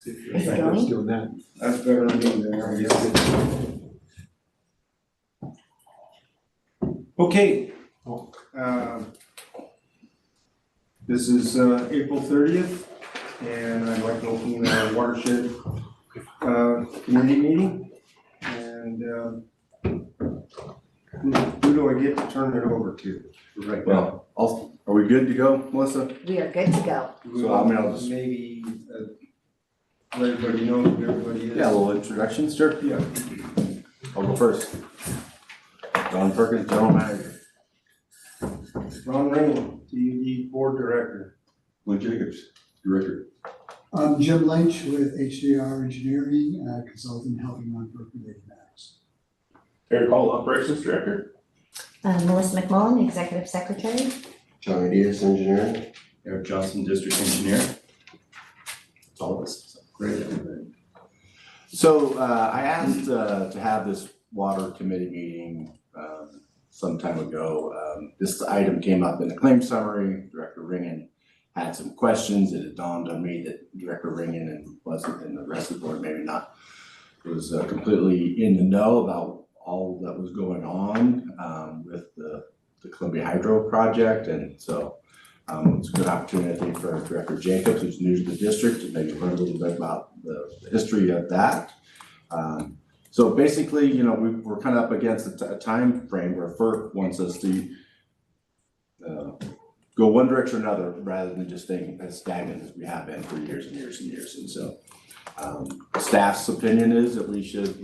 Is it going? Doing that. That's better than me there, I guess. Okay. This is April 30th, and I'd like to open the Watershed committee meeting. And who do I get to turn it over to right now? Well, are we good to go, Melissa? We are good to go. So, I mean, I'll just- Maybe let everybody know who everybody is. Yeah, a little introduction, sure. Yeah. I'll go first. John Perkins, General Manager. Ron Rainey, TUD Board Director. Blue Jacobs, Director. I'm Jim Lynch with HDR Engineering, consultant helping on FERC related matters. Eric Hall, Operations Director. Melissa McMullen, Executive Secretary. Johnny Diaz, Engineering. Eric Johnson, District Engineer. It's all of us. So, great. So I asked to have this water committee meeting some time ago. This item came up in the claim summary. Director Ringen had some questions. It had dawned on me that Director Ringen and the rest of the board maybe not was completely in the know about all that was going on with the Columbia Hydro project. And so it's a good opportunity, I think, for Director Jacobs, who's new to the district, to maybe learn a little bit about the history of that. So basically, you know, we're kind of up against a time frame where FERC wants us to go one direction or another rather than just staying as stagnant as we have been for years and years and years. And so staff's opinion is that we should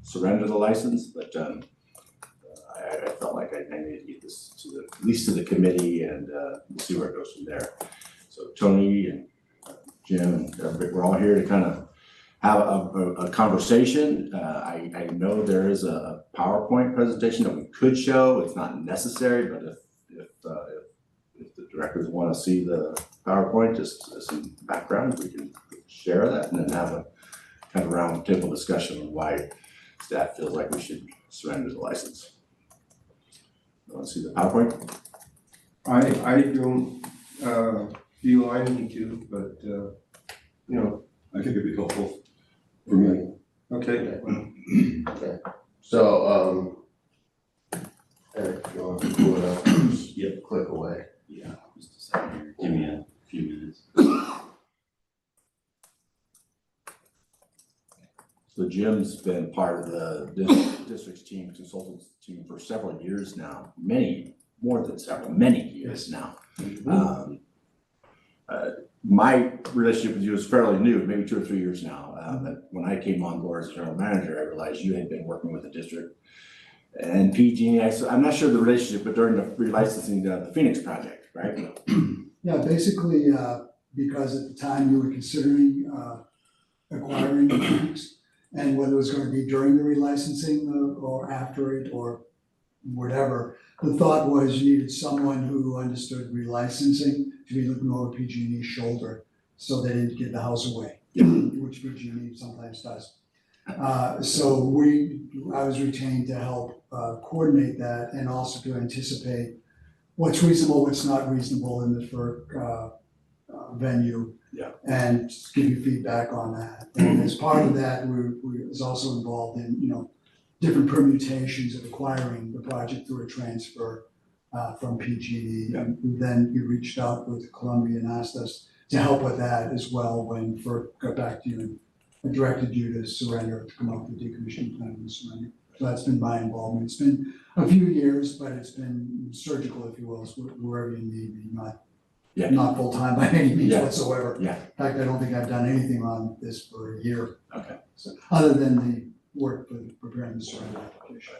surrender the license, but I felt like I needed to get this to at least to the committee, and we'll see where it goes from there. So Tony and Jim and everybody, we're all here to kind of have a conversation. I know there is a PowerPoint presentation that we could show. It's not necessary, but if the directors want to see the PowerPoint, just some background, we can share that and then have a kind of round table discussion on why staff feels like we should surrender the license. You want to see the PowerPoint? I don't feel I need to, but you know. I think it'd be helpful for me. Okay. Okay. So, Eric, if you want to pull it up, just click away. Yeah, just a second here. Give me a few minutes. So Jim's been part of the district's team, consultants team for several years now, many years now. My relationship with you is fairly new, maybe 2 or 3 years now. But when I came on board as general manager, I realized you had been working with the district and PG&E. I'm not sure the relationship, but during the relicensing the Phoenix project, right? Yeah, basically, because at the time you were considering acquiring the Phoenix, and whether it was going to be during the relicensing or after it or whatever, the thought was you needed someone who understood relicensing to be looking over PG&E's shoulder so they didn't give the house away, which PG&E sometimes does. So I was retained to help coordinate that and also to anticipate what's reasonable, what's not reasonable in the FERC venue. Yeah. And just give you feedback on that. And as part of that, we was also involved in, you know, different permutations of acquiring the project through a transfer from PG&E. Yeah. And then you reached out with Columbia and asked us to help with that as well when FERC got back to you and directed you to surrender, to come up with a decommissioning plan and surrender. So that's been my involvement. It's been a few years, but it's been surgical, if you will, so wherever you need me, not full-time by any means whatsoever. Yeah. In fact, I don't think I've done anything on this for a year. Okay. So, other than the work for preparing the surrender application.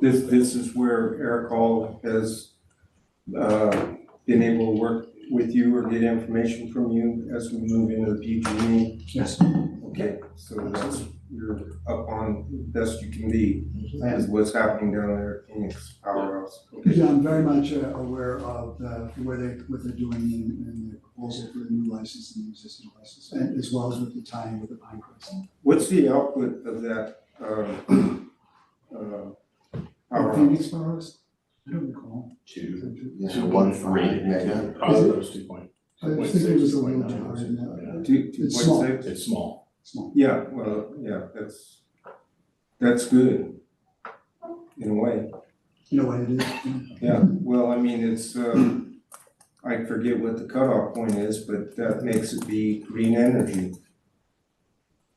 This is where Eric Hall has been able to work with you or get information from you as we move into the PG&E. Yes. Okay, so that's, you're up on the best you can be as what's happening down there at Phoenix Powerhouse. Okay. Yeah, I'm very much aware of what they're doing in the proposal for the new license and the existing license, and as well as with the tying with the Pinecrest. What's the output of that powerhouse? Phoenix Powerhouse? I don't recall. Yeah, 1.5 mega. Probably those 2 point. I think it was a little bit higher than that. It's what's small. that? It's small. Small. Yeah, well, yeah, that's good in a way. You know what it is? Yeah, well, I mean, it's, I forget what the cutoff point is, but that makes it be green energy.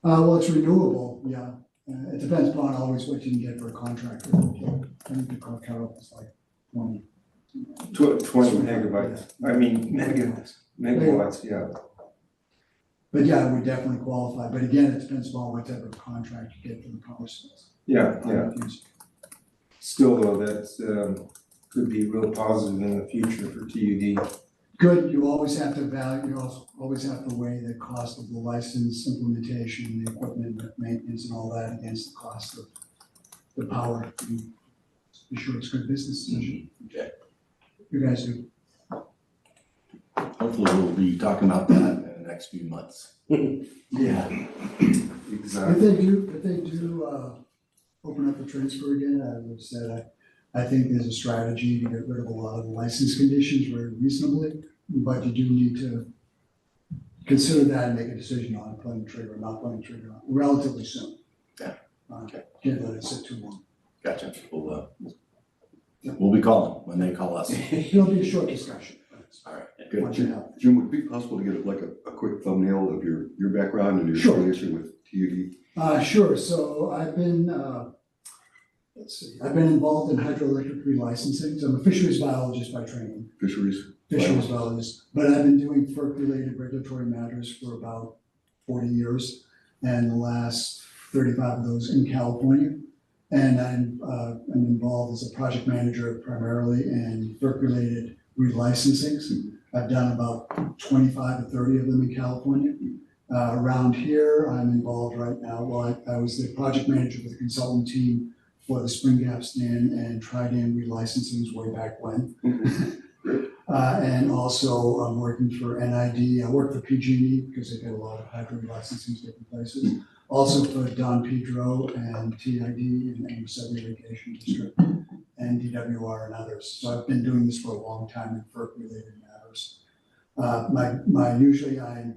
Well, it's renewable, yeah. It depends upon always what you can get for a contractor. I think the cutoff is like 20. 20 megabytes, I mean, megawatts, yeah. But yeah, it would definitely qualify, but again, it depends upon what type of contract you get for the power source. Yeah. Still though, that's, could be real positive in the future for TUD. Good, you always have to always have to weigh the cost of the license implementation, the equipment maintenance and all that against the cost of the power. Be sure it's good business decision. Okay. You guys do. Hopefully we'll be talking about that in the next few months. Yeah. Exactly. If they do open up the transfer again, I would say that I think there's a strategy to get rid of a lot of the license conditions very reasonably, but you do need to consider that and make a decision on pulling the trigger or not pulling the trigger on relatively soon. Yeah. Can't let it sit too long. Gotcha. We'll be calling when they call us. There'll be a short discussion. All right, Once good. you have. Jim, would it be possible to get like a quick thumbnail of your background and your Sure. affiliation with TUD? Sure, so I've been, I've been involved in hydroelectric relicensing, so I'm a fisheries biologist by training. Fisheries? Fisheries biologist, but I've been doing FERC-related regulatory matters for about 40 years, and the last 35 of those in California. And I'm involved as a project manager primarily in FERC-related relicensings. I've done about 25 to 30 of them in California. Around here, I'm involved right now. Well, I was the project manager for the consultant team for the Spring Gap Stand and Tri-Dam relicensings way back when. And also I'm working for NID. I work for PG&E because they've got a lot of hydro relicensings different places. Also for Don Pedro and TID and Amos Irrigation District and DWR and others. So I've been doing this for a long time in FERC-related matters. Usually I'm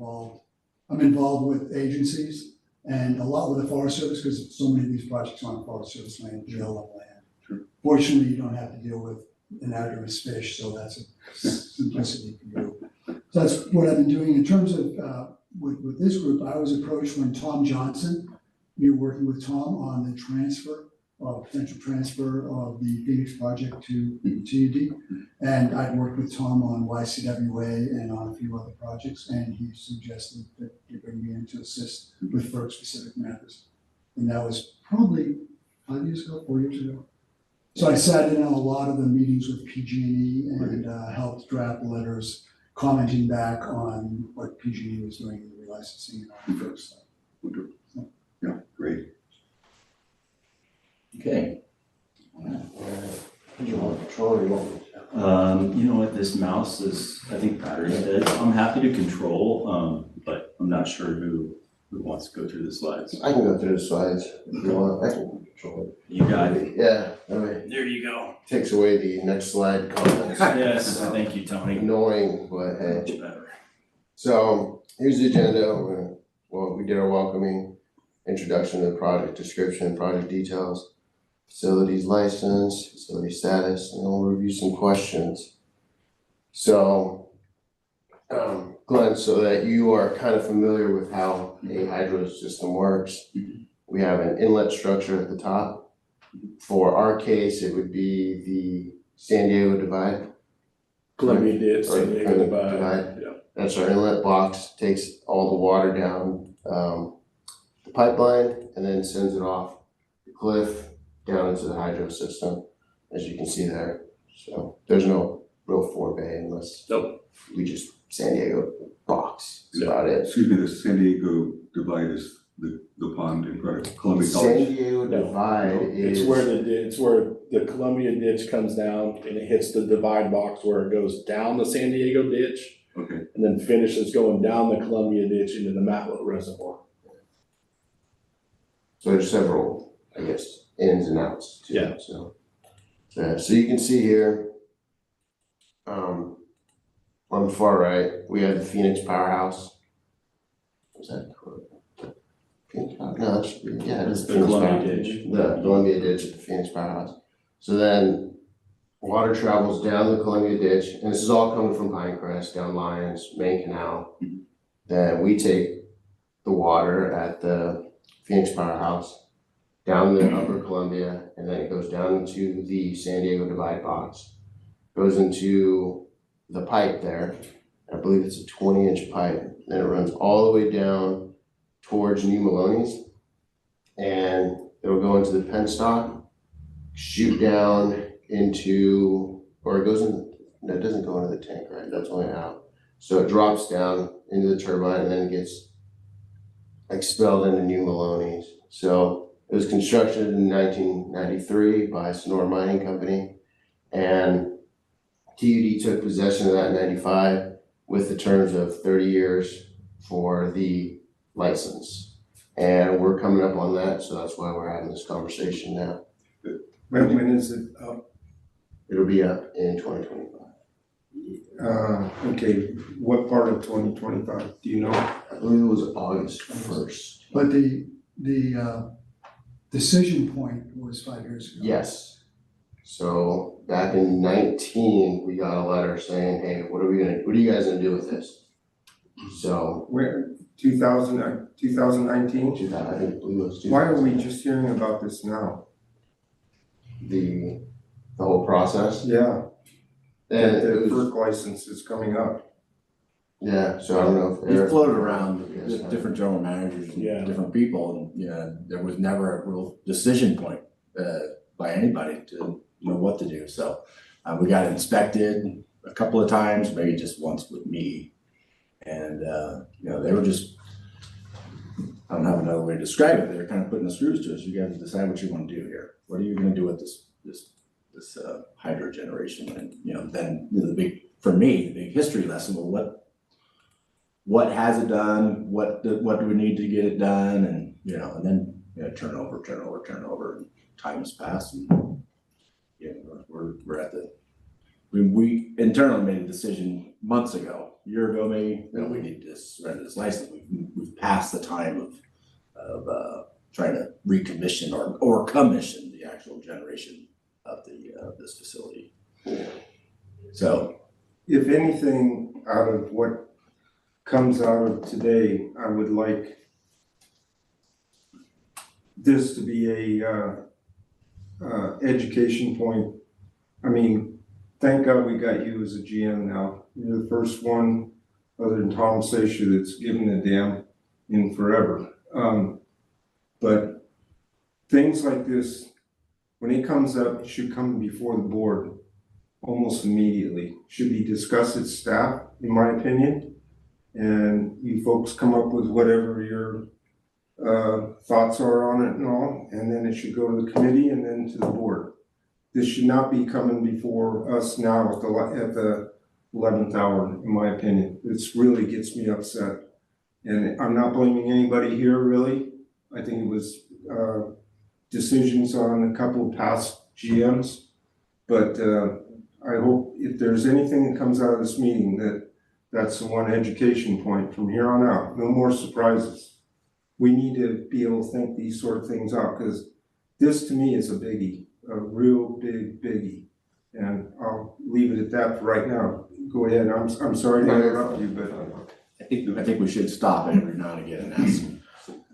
involved with agencies and a lot with the Forest Service because so many of these projects are on Forest Service land, GLO land. Sure. Fortunately, you don't have to deal with anadromous fish, so that's a simplicity for you. So that's what I've been doing. In terms of with this group, I was approached when Tom Johnson, we were working with Tom on the potential transfer of the Phoenix project to TUD. And I'd worked with Tom on YCWA and on a few other projects, and he suggested that he bring me in to assist with FERC specific matters. And that was probably 4 years ago. So I sat in on a lot of the meetings with PG&E and helped draft letters commenting back on what PG&E was doing in the relicensing and all the FERC stuff. Yeah, great. Okay. You want control or you want? You know what, this mouse is, I think battery's dead. I'm happy to control, but I'm not sure who wants to go through the slides. I can go through the slides if you want, I can control it. You got it. Yeah, that way There you go. takes away the next slide comments. Yes, thank you, Tony. Annoying, but hey. Much better. So here's the agenda. We did our welcoming, introduction to the project description, project details, facilities license, facility status, and then we'll review some questions. So, Glenn, so that you are kind of familiar with how a hydro system works, we have an inlet structure at the top. For our case, it would be the San Diego Divide. Columbia did, Or San Diego Columbia Divide, Divide. yeah. That's our inlet box, takes all the water down the pipeline and then sends it off the cliff down into the hydro system, as you can see there. So there's no real forebay unless we just San Diego box, that's about it. Excuse me, the San Diego Divide is the pond in front of Columbia San College. Diego Divide is. It's where the Columbia ditch comes down and it hits the divide box where it goes down the San Diego ditch Okay, and then finishes going down the Columbia ditch into the Matlow Reservoir. So there's several, I guess, ins and outs too. Yeah. So you can see here, on the far right, we have the Phoenix powerhouse. was that Phoenix Power? No, it should be, yeah, it is The Phoenix Columbia Power. Ditch. The Columbia Ditch at the Phoenix Powerhouse. So then water travels down the Columbia Ditch, and this is all coming from Pinecrest, down Lyons, Main Canal. Then we take the water at the Phoenix Powerhouse, down the upper Columbia, and then it goes down into the San Diego Divide Box. Goes into the pipe there. I believe it's a 20-inch pipe. Then it runs all the way down towards New Maloney's, and it'll go into the penstock, shoot down into, or it goes in, no, it doesn't go into the tank, right? That's only out. So it drops down into the turbine and then gets expelled into New Maloney's. So it was constructed in 1993 by Sonora Mining Company, and TUD took possession of that in 95 with the terms of 30 years for the license. And we're coming up on that, so that's why we're having this conversation now. When is it up? It'll be up in 2025. Okay, what part of 2025, do you know? I believe it was August 1st. But the decision point was 5 years ago. Yes. So back in 19, we got a letter saying, hey, what are you guys gonna do with this? So, Where, 2019? I think it was Why are we just hearing about this now? the whole process? Yeah, And the it was, FERC license is coming up. yeah, so I don't know if We Eric. floated around Yes, with different general managers Yeah. and different people, and, there was never a real decision point, by anybody to know what to do, so. We got inspected a couple of times, maybe just once with me, and, they were just, I don't have another way to describe it, they were kind of putting the screws to us, you guys decide what you want to do here. What are you gonna do with this hydro generation? And, then for me, the big history lesson, well, what has it done? What do we need to get it done? And, and then, turn over, and time has passed, and, we're at we internally made a decision months ago, a year ago maybe, that we need to surrender this license. We've passed the time of trying to recommission or commission the actual generation of this facility. So, If anything out of what comes out of today, I would like this to be a education point. I mean, thank God we got you as a GM now. You're the first one, other than Tom Sasha, that's given the dam in forever. But things like this, when it comes up, it should come before the board almost immediately. Should be discussed at staff, in my opinion. And you folks come up with whatever your thoughts are on it and all, and then it should go to the committee and then to the board. This should not be coming before us now at the 11th hour, in my opinion. This really gets me upset. And I'm not blaming anybody here, really. I think it was decisions on a couple of past GMs. But I hope if there's anything that comes out of this meeting, that's the one education point from here on out. No more surprises. We need to be able to think these sort of things out, because this to me is a biggie, a real big biggie. And I'll leave it at that for right now. Go ahead. I'm sorry to interrupt you, but I think we should stop every now and again and ask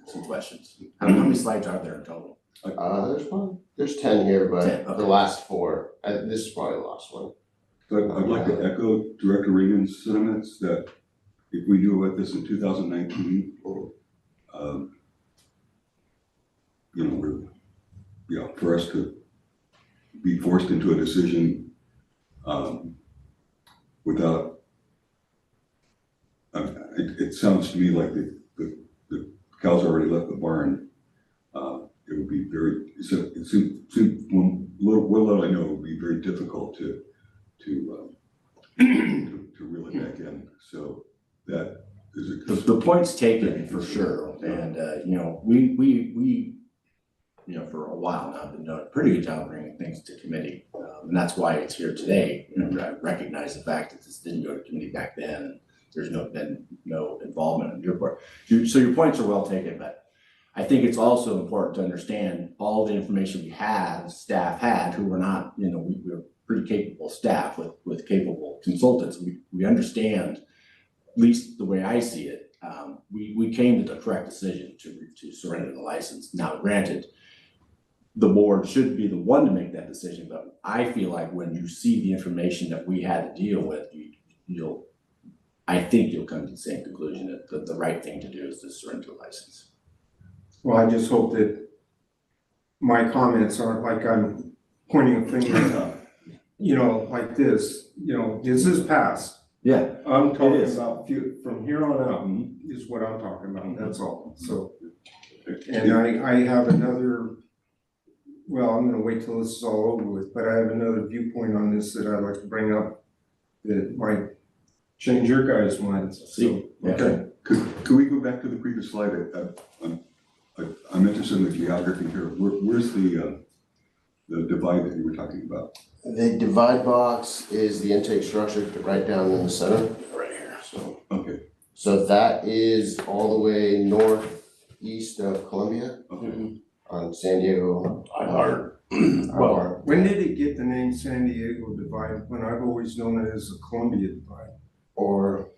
some questions. How many slides are there in total? There's 10 here, but 10, okay. the last 4, this is probably the last one. I'd like to echo Director Regan's sentiments that if we do like this in 2019, for us to be forced into a decision without, it sounds to me like the cows already left the barn. It would be very, little I know, it would be very difficult to reel it back in. So that is The point's taken for sure, and we for a while now have been doing a pretty good job bringing things to committee, and that's why it's here today. I recognize the fact that this didn't go to committee back then. there's been no involvement on your part. So your points are well taken, but I think it's also important to understand all the information staff had, who were not, we're pretty capable staff with capable consultants. We understand, at least the way I see it, we came to the correct decision to surrender the license. Now, granted, the board should be the one to make that decision, but I feel like when you see the information that we had to deal with, I think you'll come to the same conclusion that the right thing to do is to surrender the license. Well, I just hope that my comments aren't like I'm pointing a finger, like this, this is past. Yeah, I'm talking is. about from here on out is what I'm talking about, that's all, so. And I have another, well, I'm gonna wait till this is all over with, but I have another viewpoint on this that I'd like to bring up that might change your guys' minds, so, okay. Could we go back to the previous slide? I'm interested in the geography here. Where's the divide that you were talking about? The divide box is the intake structure right down in the center. right here. So, Okay, so that is all the way northeast of Columbia on San Diego. Well, When did it get the name San Diego Divide, when I've always known it as the Columbia Divide? Or,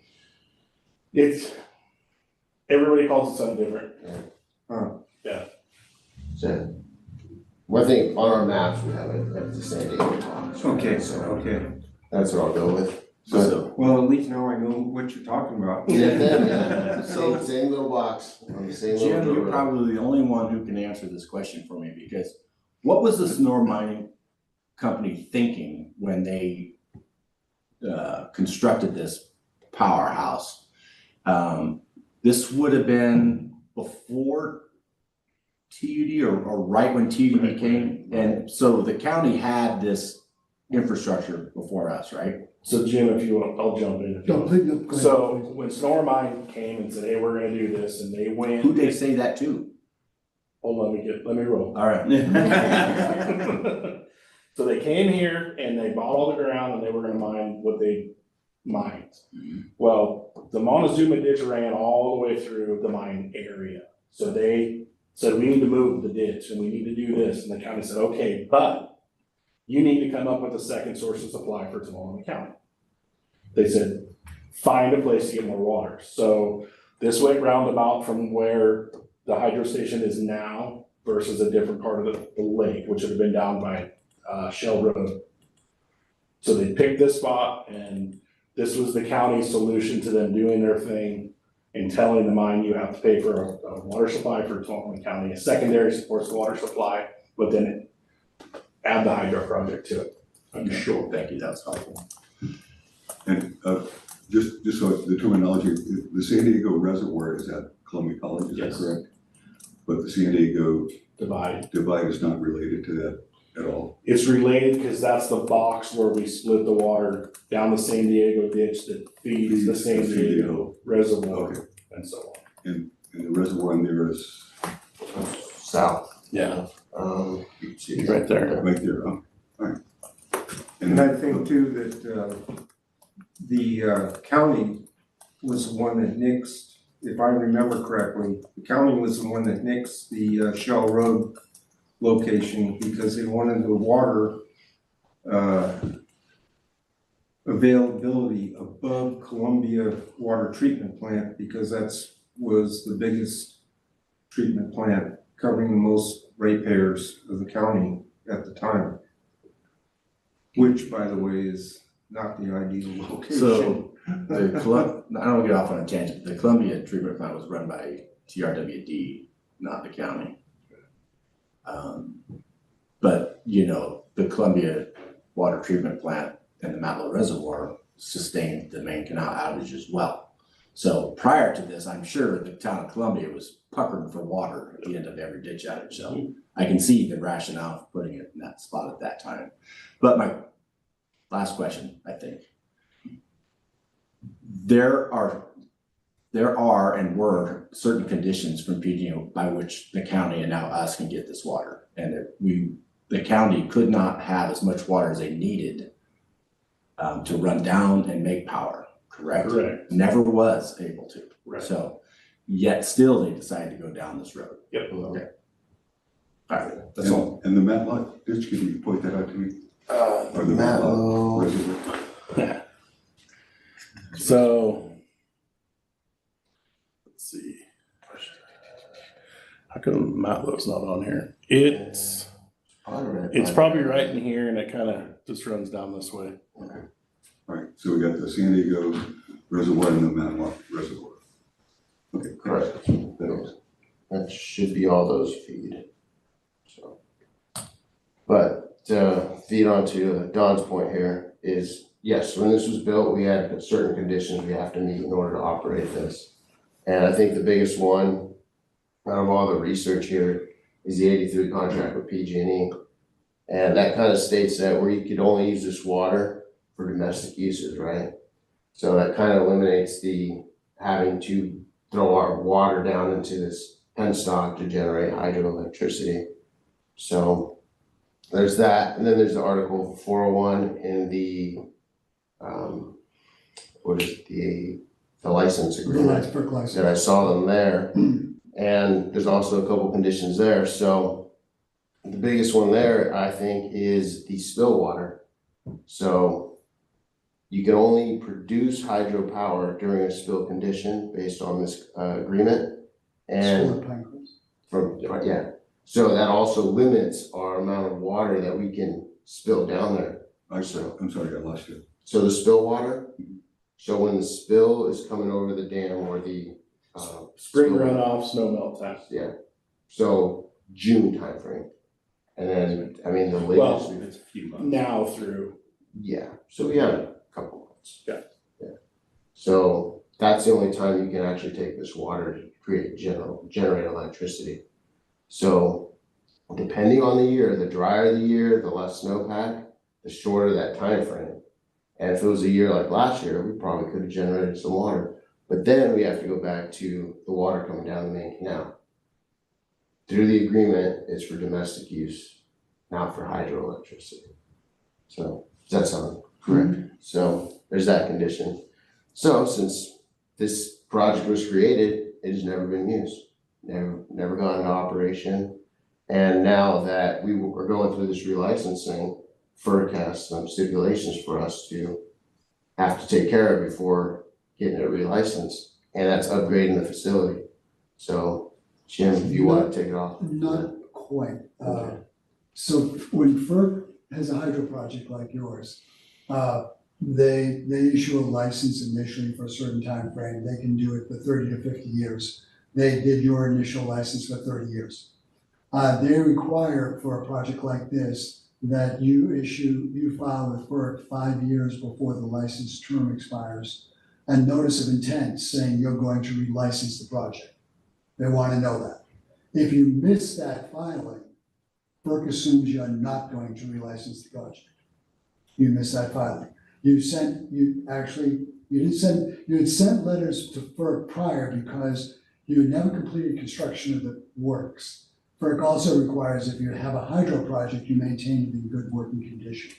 everybody calls it something different. so, one thing, on our maps, we have it at the San Diego top. Okay, So okay. that's what I'll go with. So, Well, at least now I know what you're talking about. Yeah, So- same little box, on the same little. Jim, you're road. probably the only one who can answer this question for me, because what was the Sonora Mining Company thinking when they constructed this powerhouse? This would have been before TUD or right when TUD came, and so the county had this infrastructure before us, right? So Jim, if you want, I'll jump in. Don't please, go ahead. So when Sonora Mine came and said, hey, we're gonna do this, and they went. Who'd they say that to? Hold on, let me roll. All right. So they came here and they bought all the ground and they were gonna mine what they mined. Well, the Montezuma ditch ran all the way through the mine area. So they said, we need to move the ditch and we need to do this. And the county said, okay, but you need to come up with a second source of supply for Tuolumne County. They said, find a place to get more water. So this went roundabout from where the hydro station is now versus a different part of the lake, which would have been down by Shell Road. So they picked this spot, and this was the county's solution to them doing their thing and telling the mine you have to pay for a water supply for Tuolumne County. A secondary supports the water supply, but then add the hydro project to it. I'm sure. Thank you, that's helpful. and just so the terminology, the San Diego Reservoir is at Columbia College, is that Yes. correct? But the San Diego Divide. divide is not related to that at all. It's related because that's the box where we split the water down the San Diego ditch that feeds the San Diego Reservoir Okay, and so on. and the reservoir in there is South. Yeah. You can see it. Right there. right there, oh, all right. And I think too that the county was the one that nixed, if I remember correctly, the county was the one that nixed the Shell Road location because they wanted the water availability above Columbia Water Treatment Plant because was the biggest treatment plant covering the most ratepayers of the county at the time. Which, by the way, is not the ideal location. So I don't want to get off on a tangent. The Columbia treatment plant was run by TRWD, not the county. But the Columbia water treatment plant and the Matlow Reservoir sustained the main canal outage as well. So prior to this, I'm sure the town of Columbia was puckering for water at the end of every ditch outage. So I can see the rationale for putting it in that spot at that time. But my last question, I think. There are and were certain conditions from PG&E by which the county and now us can get this water. And the county could not have as much water as they needed to run down and make power, Correct. Correct. Never was able to. Right. So, yet still they decided to go down this road. Yep. Okay. All right, that's all. And the Matlock ditch, can you point that out to me? Or the Matlock. Reservoir? So, let's see. How come Matlock's not on here? It's probably right in here and it kind of just runs down this way. All right, so we got the San Diego Reservoir and the Matlock Reservoir. Okay, Correct. That should be all those feed. So, but to feed onto Don's point here is, yes, when this was built, we had certain conditions we have to meet in order to operate this. And I think the biggest one out of all the research here is the 83 contract with PG&E. And that kind of states that we could only use this water for domestic uses, right? So that kind of eliminates the having to throw our water down into this penstock to generate hydroelectricity. So there's that, and then there's the Article 401 in the the license agreement. FERC license. That I saw them there, and there's also a couple conditions there. So the biggest one there, I think, is the spill water. So you can only produce hydropower during a spill condition based on this agreement. And Solar panels. yeah, so that also limits our amount of water that we can spill down there. I'm sorry, I lost you. So the spill water, so when the spill is coming over the dam or the Spring spill- runoff, snow melt time. Yeah, so June timeframe. And then, I mean, the Well, latest, It's a few months. Now through, yeah, so we have a couple months. Yeah. Yeah. So that's the only time you can actually take this water to generate electricity. So depending on the year, the drier the year, the less snowpack, the shorter that time frame. And if it was a year like last year, we probably could have generated some water. But then we have to go back to the water coming down the main canal. Through the agreement, it's for domestic use, not for hydroelectricity. So does that sound correct? So there's that condition. So since this project was created, it has never been used, never gone into operation. And now that we are going through this relicensing, FERC has some stipulations for us to have to take care of before getting it relicensed, and that's upgrading the facility. So Jim, if you want to take it off. Not quite. Okay. So when FERC has a hydro project like yours, they issue a license initially for a certain time frame. They can do it for 30 to 50 years. They did your initial license for 30 years. They require for a project like this that you file with FERC 5 years before the license term expires, a notice of intent saying you're going to relicense the project. They want to know that. If you miss that filing, FERC assumes you're not going to relicense the project. You miss that filing. You had sent letters to FERC prior because you had never completed construction of the works. FERC also requires if you have a hydro project, you maintain it in good working condition.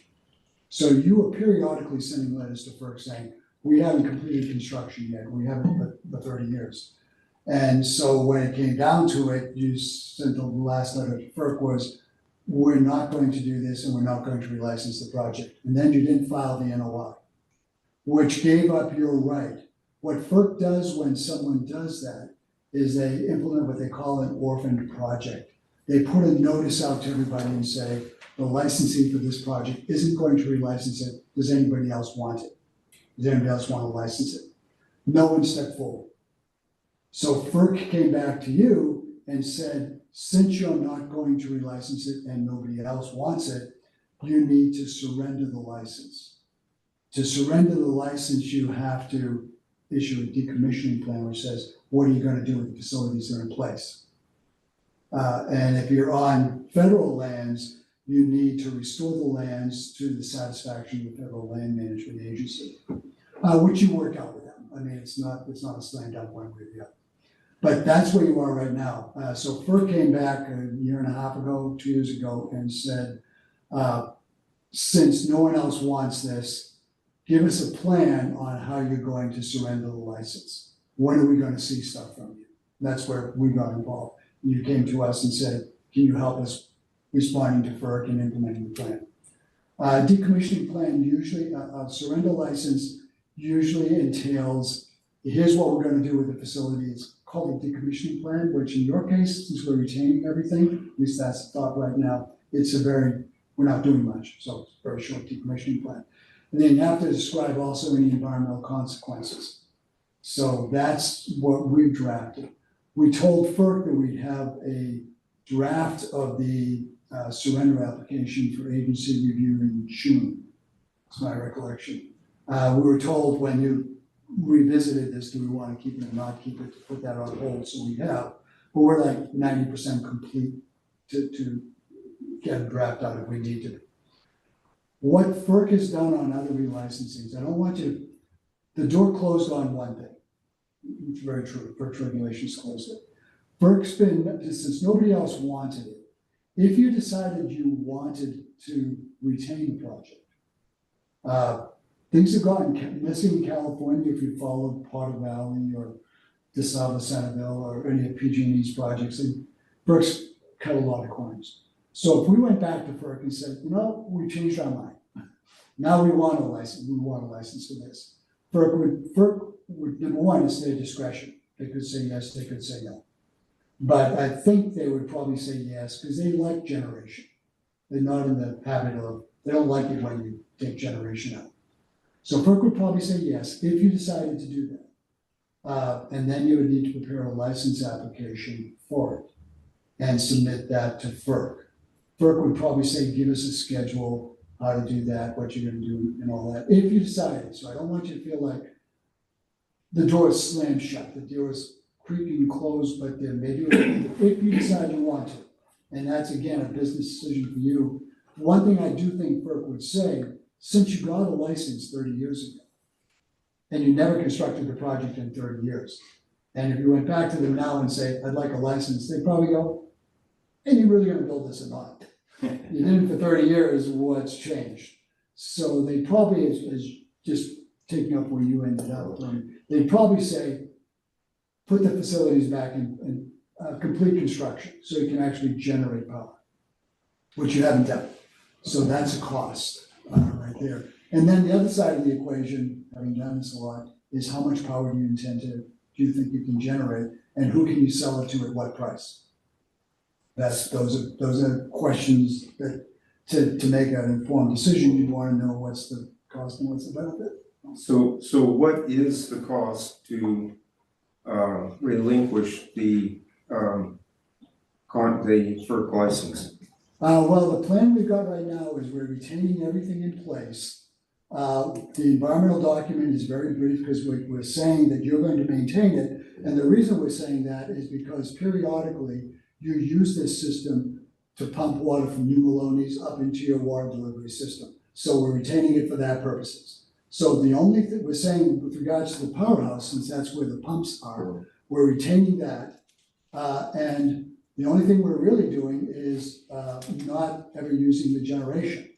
So you were periodically sending letters to FERC saying, we haven't completed construction yet, we haven't for 30 years. And so when it came down to it, you sent the last letter to FERC was, we're not going to do this and we're not going to relicense the project. And then you didn't file the NOI, which gave up your right. What FERC does when someone does that is they implement what they call an orphaned project. They put a notice out to everybody and say, the licensing for this project isn't going to relicense it. Does anybody else want it? Does anybody else want to license it? No one stepped forward. So FERC came back to you and said, since you're not going to relicense it and nobody else wants it, you need to surrender the license. To surrender the license, you have to issue a decommissioning plan which says, what are you going to do with the facilities that are in place? And if you're on federal lands, you need to restore the lands to the satisfaction of the Federal Land Management Agency, which you work out with them. I mean, it's not a slam dunk one way or the other. But that's where you are right now. So FERC came back a year and a half ago, 2 years ago, and said, since no one else wants this, give us a plan on how you're going to surrender the license. When are we gonna see stuff from you? That's where we got involved. You came to us and said, can you help us responding to FERC and implementing the plan? Decommissioning plan usually, a surrender license usually entails, here's what we're gonna do with the facility. It's called a decommissioning plan, which in your case, since we're retaining everything, at least that's the thought right now, we're not doing much, so it's a very short decommissioning plan. And then you have to describe also any environmental consequences. So that's what we drafted. We told FERC that we'd have a draft of the surrender application for agency review in June. That's my recollection. We were told when you revisited this, do we want to keep it or not keep it, to put that on hold, so we have. But we're like 90% complete to get a draft out if we need to. What FERC has done on other relicensings, I don't want you, the door closed on one thing. It's very true, FERC's regulations closed it. FERC's been, since nobody else wanted it, if you decided you wanted to retain the project, things have gotten messy in California if you followed Potter Valley or DeSalvo Centerville or any of PG&E's projects, and FERC's cut a lot of corners. So if we went back to FERC and said, we changed our mind. Now we want a license for this. FERC would, number one, it's their discretion. They could say yes, they could say no. But I think they would probably say yes, because they like generation. They're not in the habit of, they don't like it when you take generation out. So FERC would probably say yes, if you decided to do that. And then you would need to prepare a license application for it and submit that to FERC. FERC would probably say, give us a schedule, how to do that, what you're gonna do and all that, if you decided. So I don't want you to feel like the door is slammed shut, the door is creaking closed, but there may be, if you decide you want to. And that's, again, a business decision for you. One thing I do think FERC would say, since you got a license 30 years ago, and you never constructed the project in 30 years, and if you went back to them now and say, I'd like a license, they'd probably go, and you're really gonna build this or not? You did it for 30 years, what's changed? So they probably, is just taking up where you ended up, they'd probably say, put the facilities back in complete construction, so you can actually generate power, which you haven't done. So that's a cost right there. And then the other side of the equation, having done this a lot, is how much power do you think you can generate, and who can you sell it to at what price? Those are questions that to make an informed decision, you'd want to know what's the cost and what's the benefit. So what is the cost to relinquish the FERC license? Well, the plan we've got right now is we're retaining everything in place. The environmental document is very brief because we're saying that you're going to maintain it. And the reason we're saying that is because periodically you use this system to pump water from New Maloney's up into your water delivery system. So we're retaining it for that purposes. So the only thing we're saying with regards to the powerhouse, since that's where the pumps are, we're retaining that. And the only thing we're really doing is not ever using the generation.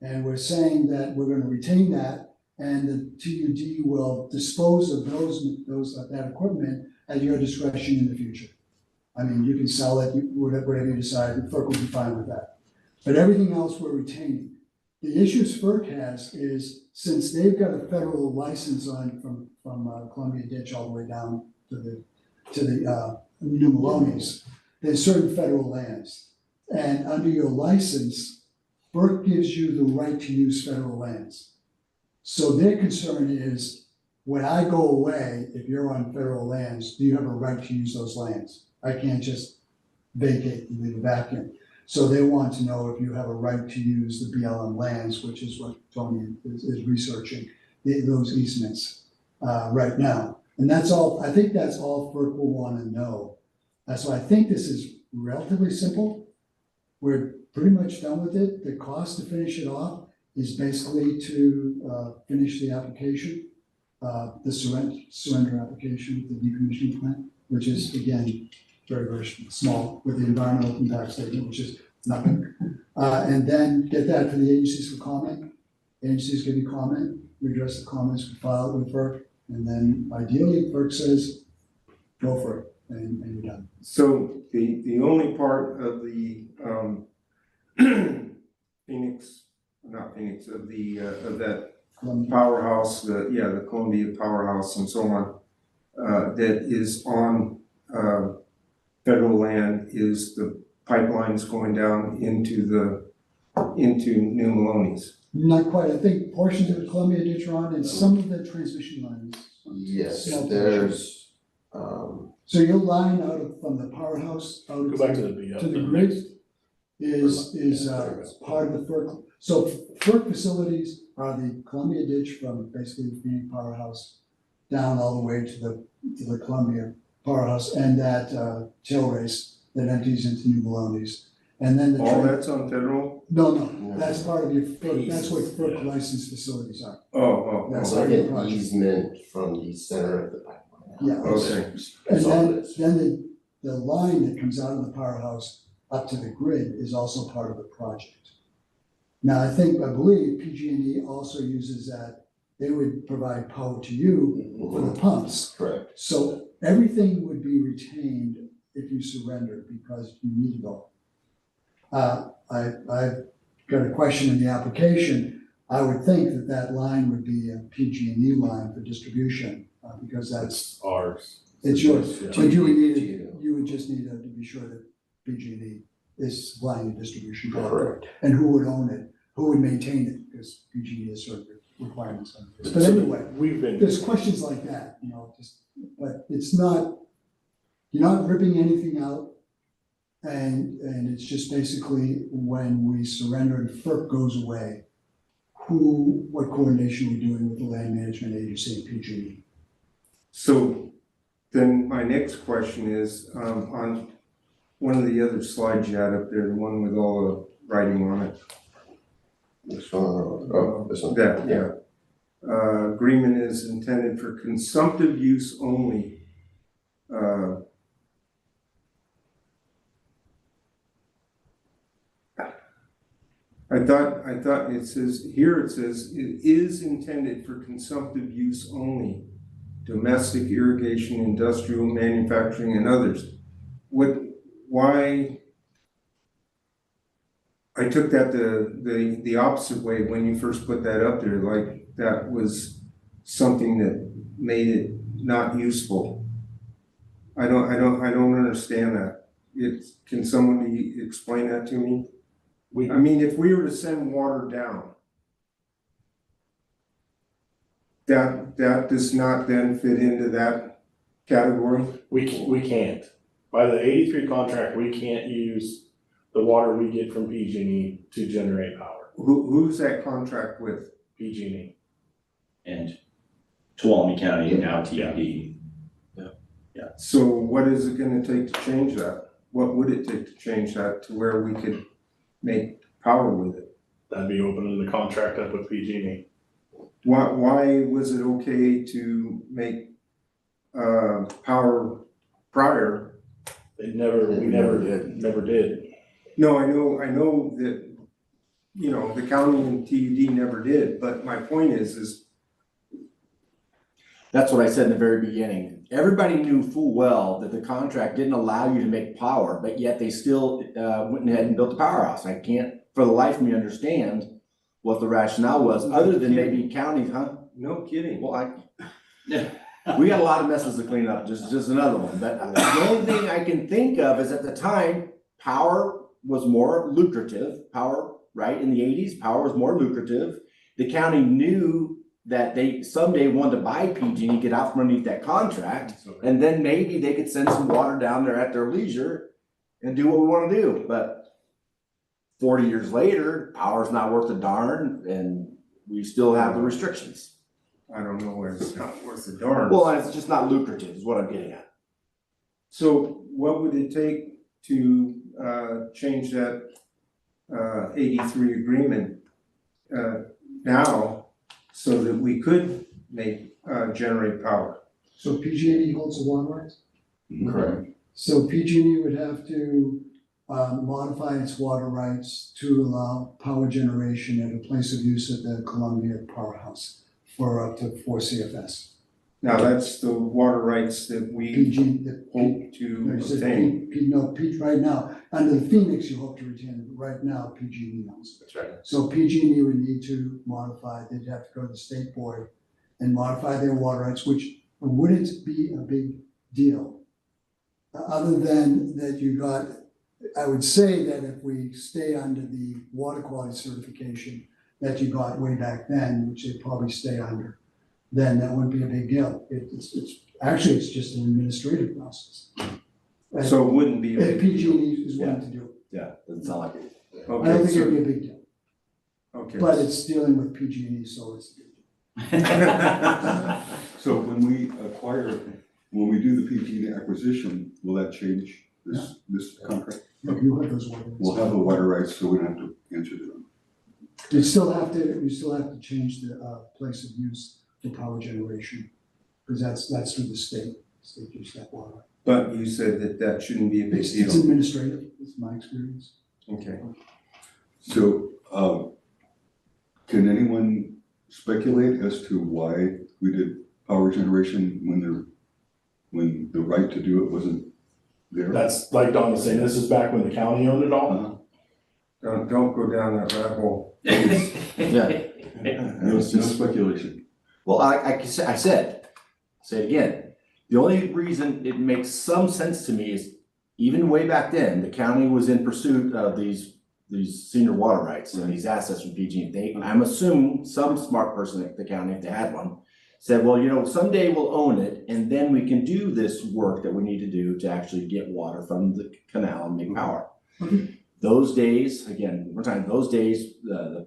And we're saying that we're going to retain that, and the TUD will dispose of that equipment at your discretion in the future. I mean, you can sell it, whatever you decide, and FERC will be fine with that. But everything else we're retaining. The issues FERC has is, since they've got a federal license on from Columbia Ditch all the way down to the New Maloney's, there's certain federal lands. And under your license, FERC gives you the right to use federal lands. So their concern is, when I go away, if you're on federal lands, do you have a right to use those lands? I can't just vacate and leave a vacuum. So they want to know if you have a right to use the BLM lands, which is what Tony is researching, those easements right now. And that's all, I think that's all FERC will want to know. So I think this is relatively simple. We're pretty much done with it. The cost to finish it off is basically to finish the application, the surrender application, the decommissioning plan, which is, again, very, very small, with the environmental impact statement, which is nothing. And then get that to the agencies for comment. Agencies give you comment, redress the comments, we file it with FERC, and then ideally FERC says, go for it, and you're done. So the only part of the, of that powerhouse, the Columbia powerhouse and so on, that is on, federal land is the pipelines going down into New Maloney's. Not quite, I think portions of the Columbia Ditch are on, and some of the transmission lines. Yes, Small there's, So your line from the powerhouse out Go back to to the. the grid is part of the FERC. So FERC facilities are the Columbia Ditch from basically the Phoenix powerhouse down all the way to the Columbia powerhouse, and that tail race that empties into New Maloney's. And then All that's on federal? No, that's part of your FERC, that's what FERC licensed facilities are. Oh, That's it's part like of the an project. easement from the center of the pipeline. Yeah. okay. And That's all it then is. the line that comes out of the powerhouse up to the grid is also part of the project. Now, I believe PG&E also uses that, they would provide power to you for the pumps. Correct. So everything would be retained if you surrender because you need it all. I've got a question in the application. I would think that line would be a PG&E line for distribution because that's, Ours. it's yours. Yeah. But you would just need to be sure that PG&E is supplying the distribution. Correct. And who would own it, who would maintain it, because PG&E has certain requirements on this. But anyway, We've been, there's questions like that, but it's not, you're not ripping anything out. And it's just basically when we surrender and FERC goes away, what coordination are we doing with the land management agency and PG&E? So then my next question is, on one of the other slides you had up there, the one with all the writing on it. This one, oh, this one. That, yeah. Agreement is intended for consumptive use only. I thought it says it is intended for consumptive use only, domestic irrigation, industrial manufacturing and others. Why? I took that the opposite way when you first put that up there, like that was something that made it not useful. I don't understand that. Can somebody explain that to me? I mean, if we were to send water down, that does not then fit into that category? we can't. By the 83 contract, we can't use the water we get from PG&E to generate power. Who's that contract with? PG&E. And Tuolumne County, now TED. So what is it gonna take to change that? What would it take to change that to where we could make power with it? That'd be opening the contract up with PG&E. Why was it okay to make power prior? We never did. No, I know that, the county and TUD never did, but my point is That's what I said in the very beginning. Everybody knew full well that the contract didn't allow you to make power, but yet they still went ahead and built the powerhouse. I can't, for the life of me, understand what the rationale was, other than maybe counties, huh? no kidding. Well, we got a lot of messes to clean up, just another one. But the only thing I can think of is at the time, power was more lucrative. Power, right, in the 80s, power was more lucrative. The county knew that they someday wanted to buy PG and get out from underneath that contract, and then maybe they could send some water down there at their leisure and do what we want to do. But 40 years later, power's not worth a darn, and we still have the restrictions. I don't know where it's not worth a darn. Well, it's just not lucrative is what I'm getting at. So what would it take to change that 83 agreement now so that we could generate power? So PG&E holds the water rights? Correct. So PG&E would have to modify its water rights to allow power generation at a place of use at the Columbia powerhouse. for up to 4 CFS. Now, that's the water rights that we PG, the hope no, to you said obtain. right now, under the Phoenix, you hope to retain it, but right now, PG&E owns it. That's right. So PG&E would need to modify, they'd have to go to the state board and modify their water rights, which wouldn't be a big deal. Other than that you got, I would say that if we stay under the water quality certification that you got way back then, which they'd probably stay under, then that wouldn't be a big deal. It's actually, it's just an administrative process. So it wouldn't be a If big deal. PG&E is willing to do it. Yeah, doesn't sound like it. I don't Okay, think it'd be so, a big deal, okay. but it's dealing with PG&E, so it's a big deal. So when we do the PG acquisition, will that change this contract? Yeah, you have those water rights. We'll have the water rights, so we don't have to answer to them. You still have to change the place of use for power generation, because that's through the state use that water. But you said that shouldn't be a big It's deal. administrative, it's my experience. Okay. So, can anyone speculate as to why we did power generation when the right to do it wasn't there? That's like Don was saying, this is back when the county owned it all. Don't go down that rabbit hole. Yeah. No speculation. Well, I say it again. The only reason it makes some sense to me is even way back then, the county was in pursuit of these senior water rights and these assets from PG&E. I'm assuming some smart person at the county, if they had one, said, well, you know, someday we'll own it and then we can do this work that we need to do to actually get water from the canal and make power. Those days, again, those days, the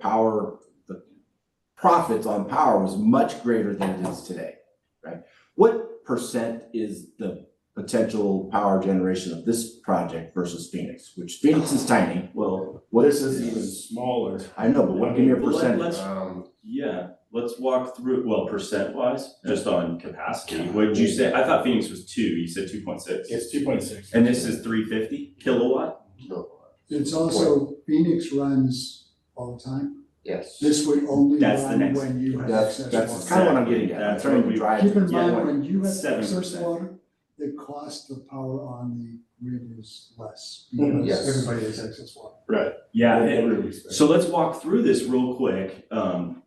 profits on power was much greater than it is today, right? What percent is the potential power generation of this project versus Phoenix, which Phoenix is tiny? Well, This is even smaller. I know, but what, give me a Well, percentage. let's walk through, well, percent wise, just on capacity. What did you say? I thought Phoenix was 2, you said 2.6. It's 2.6. And this is 350 kilowatt? It's also, Phoenix runs all the time. Yes. This would only That's the run next- when you have That's access kind of water. what I'm getting at. I'm That's trying what to we- drive. Keep in yeah, mind, when you have 7%. access water, the cost of power on the grid is less, because Yes. everybody has access water. Right. Yeah, Everybody's expensive. so let's walk through this real quick.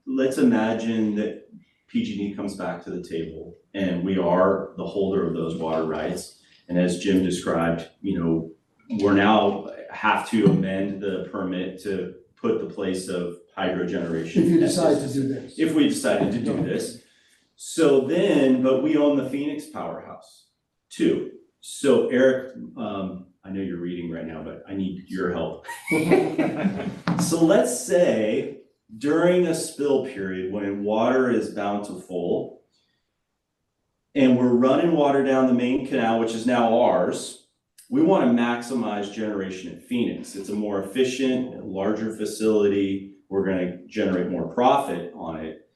Let's imagine that PG&E comes back to the table and we are the holder of those water rights. And as Jim described, you know, we're now have to amend the permit to put the place of hydro generation. If you at decide this- to do this. If we decided to do this. So then, but we own the Phoenix powerhouse too. So Eric, I know you're reading right now, but I need your help. So let's say during a spill period when water is bountiful and we're running water down the main canal, which is now ours, we want to maximize generation at Phoenix. It's a more efficient, larger facility. We're going to generate more profit on it.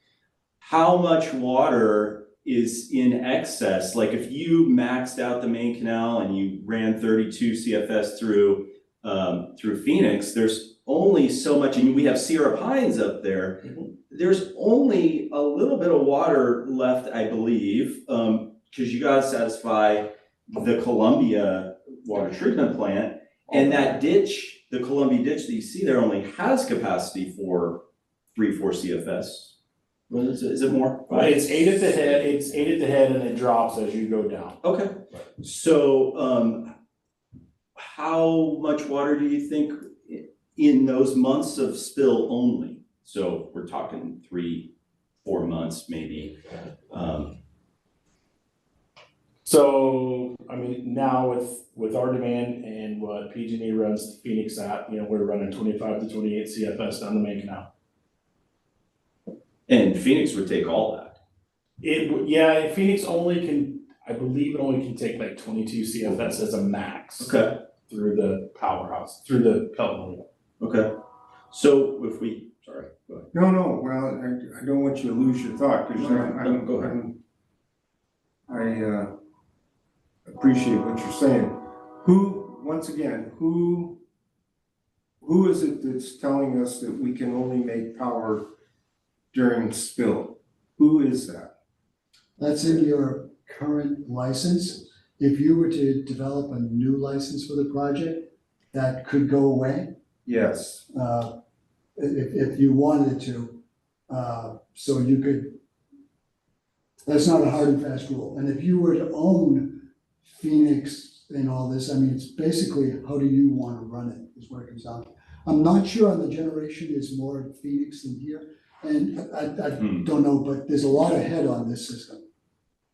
How much water is in excess? Like if you maxed out the main canal and you ran 32 CFS through Phoenix, there's only so much, and we have Sierra Pines up there. There's only a little bit of water left, I believe, because you gotta satisfy the Columbia water treatment plant. And that ditch, the Columbia ditch that you see there only has capacity for 3-4 CFS. What is it? Is it more? It's 8 at the head, and it drops as you go down. Okay, so how much water do you think in those months of spill only? So we're talking 3-4 months maybe. So, I mean, now with our demand and what PG&E runs Phoenix at, you know, we're running 25 to 28 CFS down the main canal. And Phoenix would take all that. Phoenix only can, I believe it only can take like 22 CFS as a max. Okay. Through the powerhouse, through the Pelton. Okay, so if we, sorry, go ahead. No, well, I don't want you to lose your thought, because Go ahead. I appreciate what you're saying. Once again, who is it that's telling us that we can only make power during spill? Who is that? That's in your current license. If you were to develop a new license for the project, that could go away, Yes, if you wanted to. So you could, that's not a hard and fast rule. And if you were to own Phoenix and all this, I mean, it's basically, how do you want to run it is what it comes down to. I'm not sure on the generation is more in Phoenix than here. And I don't know, but there's a lot of head on this system.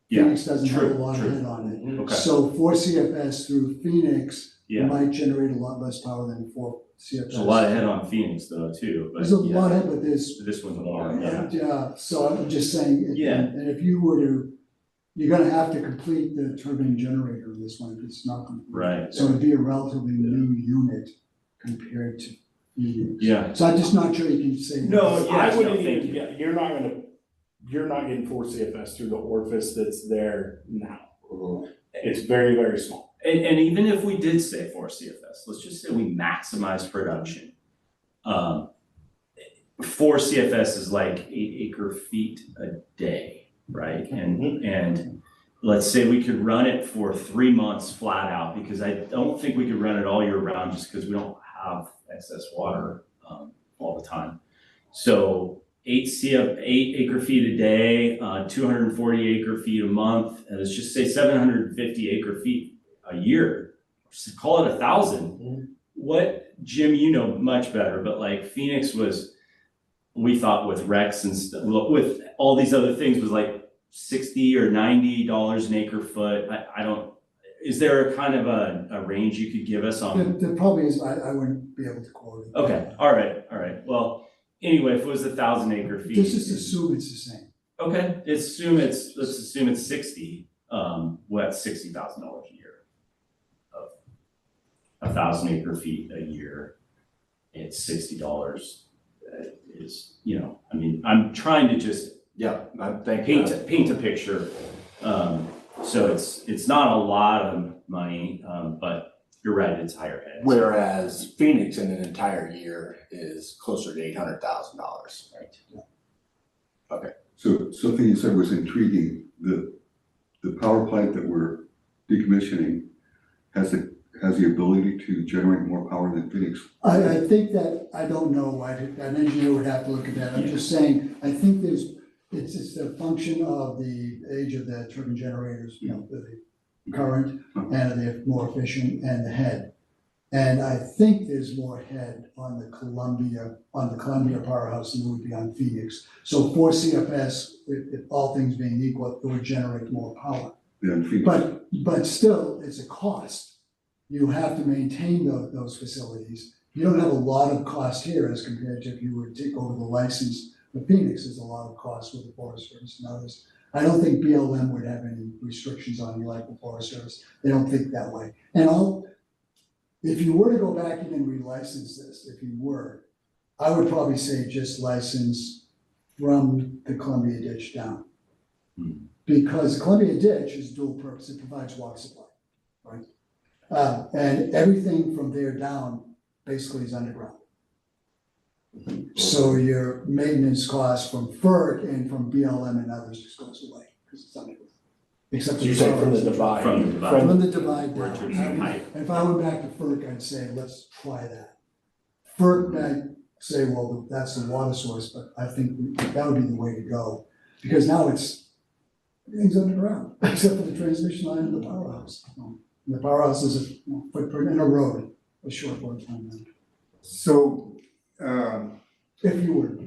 Yeah, Phoenix doesn't have a true, lot of true. head on it. Okay, So 4CFS through Phoenix yeah. might generate a lot less power than 4CFS. There's a lot of head on Phoenix though, too, but There's a yeah, lot of head, but there's, this one's more, yeah. yeah, so I'm just saying, Yeah. and if you were to, you're gonna have to complete the turbine generator of this one if it's not complete. Right. So it'd be a relatively new unit compared to Phoenix. Yeah. So I'm just not sure you can say. No, yeah. I wouldn't no, thank even, you. yeah, you're not getting 4CFS through the orifice that's there now. Mhm. It's very, very small. And even if we did say 4CFS, let's just say we maximize production. 4CFS is like 8 acre feet a day, right? And let's say we could run it for 3 months flat out, because I don't think we could run it all year round just because we don't have excess water all the time. So 8 acre feet a day, 240 acre feet a month, and let's just say 750 acre feet a year. Just call it 1,000. What, Jim, you know much better, but like Phoenix was, we thought with Rex and stuff, with all these other things was like $60 or $90 an acre foot. I don't, is there a kind of a range you could give us on? There probably is, I wouldn't be able to quote it. Okay, all right. Well, anyway, if it was 1,000 acre feet. Just assume it's the same. Okay, let's assume it's 60, well, that's $60,000 a year. Of 1,000 acre feet a year, it's $60, is, you know, I mean, I'm trying to just Yeah, I think. paint a picture. So it's not a lot of money, but you're right, it's higher head. Whereas Phoenix in an entire year is closer to $800,000. Right. So something you said was intriguing, the power plant that we're decommissioning has the ability to generate more power than Phoenix. I think that, I don't know, an engineer would have to look at that, I'm just saying, I think it's a function of the age of the turbine generators, you know, the current, and they're more efficient, and the head. And I think there's more head on the Columbia powerhouse than there would be on Phoenix. So 4CFS, if all things being equal, it would generate more power. Than Phoenix. But still, it's a cost. You have to maintain those facilities. You don't have a lot of cost here as compared to if you were to take over the license. But Phoenix is a lot of cost with the Forest Service and others. I don't think BLM would have any restrictions on you like the Forest Service. They don't think that way. And if you were to go back in and relicense this, if you were, I would probably say just license from the Columbia Ditch down. Because the Columbia Ditch is dual purpose, it provides water supply, right? And everything from there down basically is underground. So your maintenance costs from FERC and from BLM and others just goes away, because it's underground. Except So you're saying from the divide. From the divide. From the divide Where down. it turns into height. And if I went back to FERC, I'd say, let's try that. FERC might say, well, that's the water source, but I think that would be the way to go. Because now everything's underground, except for the transmission line and the powerhouse. And the powerhouse is a footprint in a road, a short road time then. so, If you were,